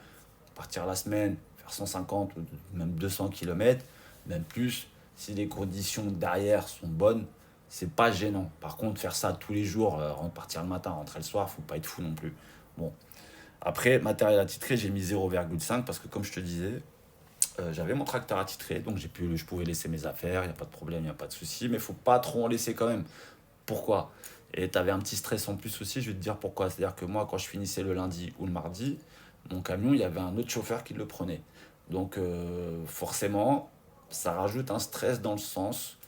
partir la semaine, faire 150 ou même 200 km, même plus, si les conditions derrière sont bonnes, c'est pas gênant. Par contre, faire ça tous les jours, repartir le matin, rentrer le soir, faut pas être fou non plus. Bon. Après, matériel attitré, j'ai mis 0,5 parce que comme je te disais, j'avais mon tracteur attitré, donc je pouvais laisser mes affaires, il n'y a pas de problème, il n'y a pas de souci, mais il faut pas trop en laisser quand même. Pourquoi? Et tu avais un petit stress en plus aussi, je vais te dire pourquoi. C'est-à-dire que moi, quand je finissais le lundi ou le mardi, mon camion, il y avait un autre chauffeur qui le prenait. Donc forcément, ça rajoute un stress dans le sens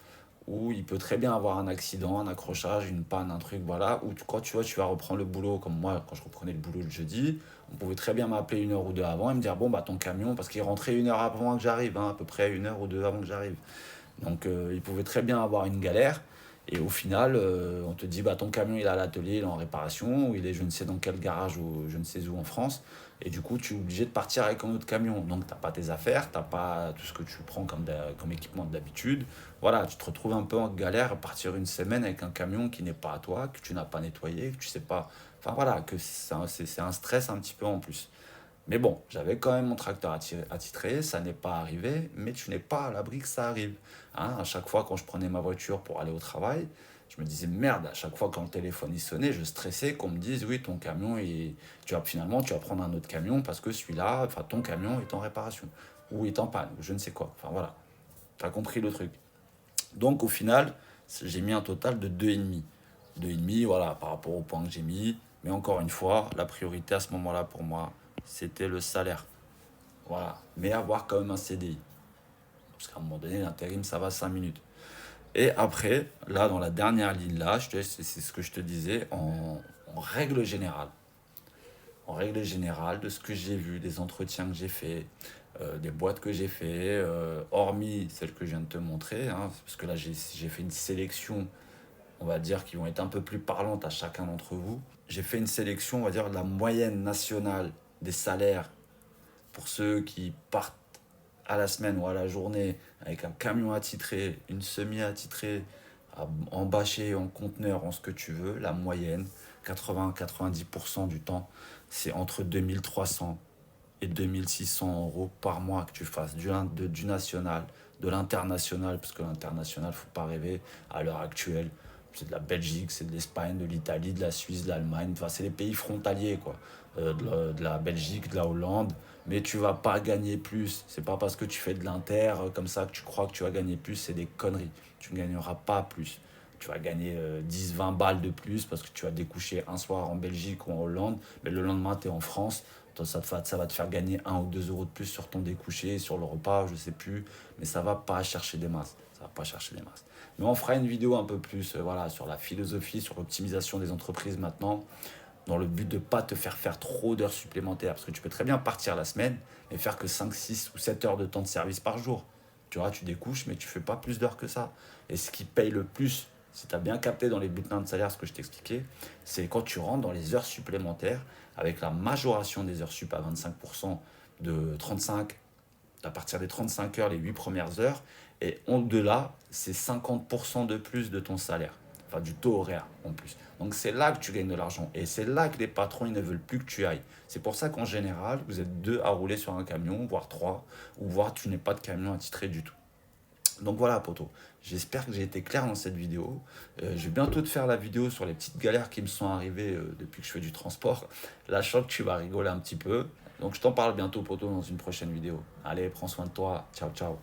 où il peut très bien avoir un accident, un accrochage, une panne, un truc, voilà, où quand tu vois, tu vas reprendre le boulot, comme moi, quand je reprenais le boulot le jeudi, on pouvait très bien m'appeler 1 heure ou 2 avant et me dire, bon, bah ton camion, parce qu'il rentrait 1 heure avant que j'arrive, hein, à peu près 1 heure ou 2 avant que j'arrive. Donc il pouvait très bien avoir une galère. Et au final, on te dit, bah, ton camion, il est à l'atelier, il est en réparation, ou il est je ne sais dans quel garage, ou je ne sais où en France. Et du coup, tu es obligé de partir avec un autre camion. Donc, tu n'as pas tes affaires, tu n'as pas tout ce que tu prends comme équipement d'habitude. Voilà, tu te retrouves un peu en galère à partir une semaine avec un camion qui n'est pas à toi, que tu n'as pas nettoyé, que tu sais pas... Enfin voilà, que c'est un stress un petit peu en plus. Mais bon, j'avais quand même mon tracteur attitré, ça n'est pas arrivé, mais tu n'es pas à l'abri que ça arrive. Hein, à chaque fois, quand je prenais ma voiture pour aller au travail, je me disais merde, à chaque fois quand le téléphone il sonnait, je stressais qu'on me dise oui, ton camion, finalement, tu vas prendre un autre camion parce que celui-là, enfin, ton camion est en réparation, ou est en panne, ou je ne sais quoi. Enfin voilà, tu as compris le truc. Donc au final, j'ai mis un total de 2,5. 2,5, voilà, par rapport au point que j'ai mis. Mais encore une fois, la priorité à ce moment-là pour moi, c'était le salaire. Voilà. Mais avoir quand même un CDI. Parce qu'à un moment donné, l'intérim, ça va 5 minutes. Et après, là, dans la dernière ligne, là, c'est ce que je te disais, en règle générale. En règle générale, de ce que j'ai vu, des entretiens que j'ai fait, des boîtes que j'ai fait, hormis celles que je viens de te montrer, hein, parce que là, j'ai fait une sélection, on va dire, qui vont être un peu plus parlantes à chacun d'entre vous. J'ai fait une sélection, on va dire, de la moyenne nationale des salaires pour ceux qui partent à la semaine ou à la journée avec un camion attitré, une semi-attitrée, en bâché, en conteneur, en ce que tu veux. La moyenne, 80-90% du temps, c'est entre 2300 et 2600 € par mois que tu fasses du national, de l'international, parce que l'international, faut pas rêver à l'heure actuelle. C'est de la Belgique, c'est de l'Espagne, de l'Italie, de la Suisse, de l'Allemagne. Enfin, c'est les pays frontaliers, quoi. De la Belgique, de la Hollande. Mais tu vas pas gagner plus. C'est pas parce que tu fais de l'inter comme ça que tu crois que tu vas gagner plus. C'est des conneries. Tu ne gagneras pas plus. Tu vas gagner 10-20 balles de plus parce que tu vas découcher un soir en Belgique ou en Hollande. Mais le lendemain, tu es en France. Toi, ça va te faire gagner 1 ou 2 euros de plus sur ton découché, sur le repas, je sais plus. Mais ça va pas chercher des masses. Ça va pas chercher des masses. Mais on fera une vidéo un peu plus voilà, sur la philosophie, sur l'optimisation des entreprises maintenant, dans le but de ne pas te faire trop d'heures supplémentaires. Parce que tu peux très bien partir la semaine et faire que 5, 6 ou 7 heures de temps de service par jour. Tu vois, tu découches, mais tu fais pas plus d'heures que ça. Et ce qui paye le plus, si tu as bien capté dans les bulletins de salaire ce que je t'expliquais, c'est quand tu rentres dans les heures supplémentaires, avec la majoration des heures sup à 25% de 35, à partir des 35 heures, les 8 premières heures, et au-delà, c'est 50% de plus de ton salaire, enfin du taux horaire en plus. Donc c'est là que tu gagnes de l'argent, et c'est là que les patrons, ils ne veulent plus que tu ailles. C'est pour ça qu'en général, vous êtes 2 à rouler sur un camion, voire 3, ou voire tu n'es pas de camion attitré du tout. Donc voilà, poto. J'espère que j'ai été clair dans cette vidéo. Je vais bientôt te faire la vidéo sur les petites galères qui me sont arrivées depuis que je fais du transport. Là, je sens que tu vas rigoler un petit peu. Donc je t'en parle bientôt, poto, dans une prochaine vidéo. Allez, prends soin de toi. Ciao, ciao.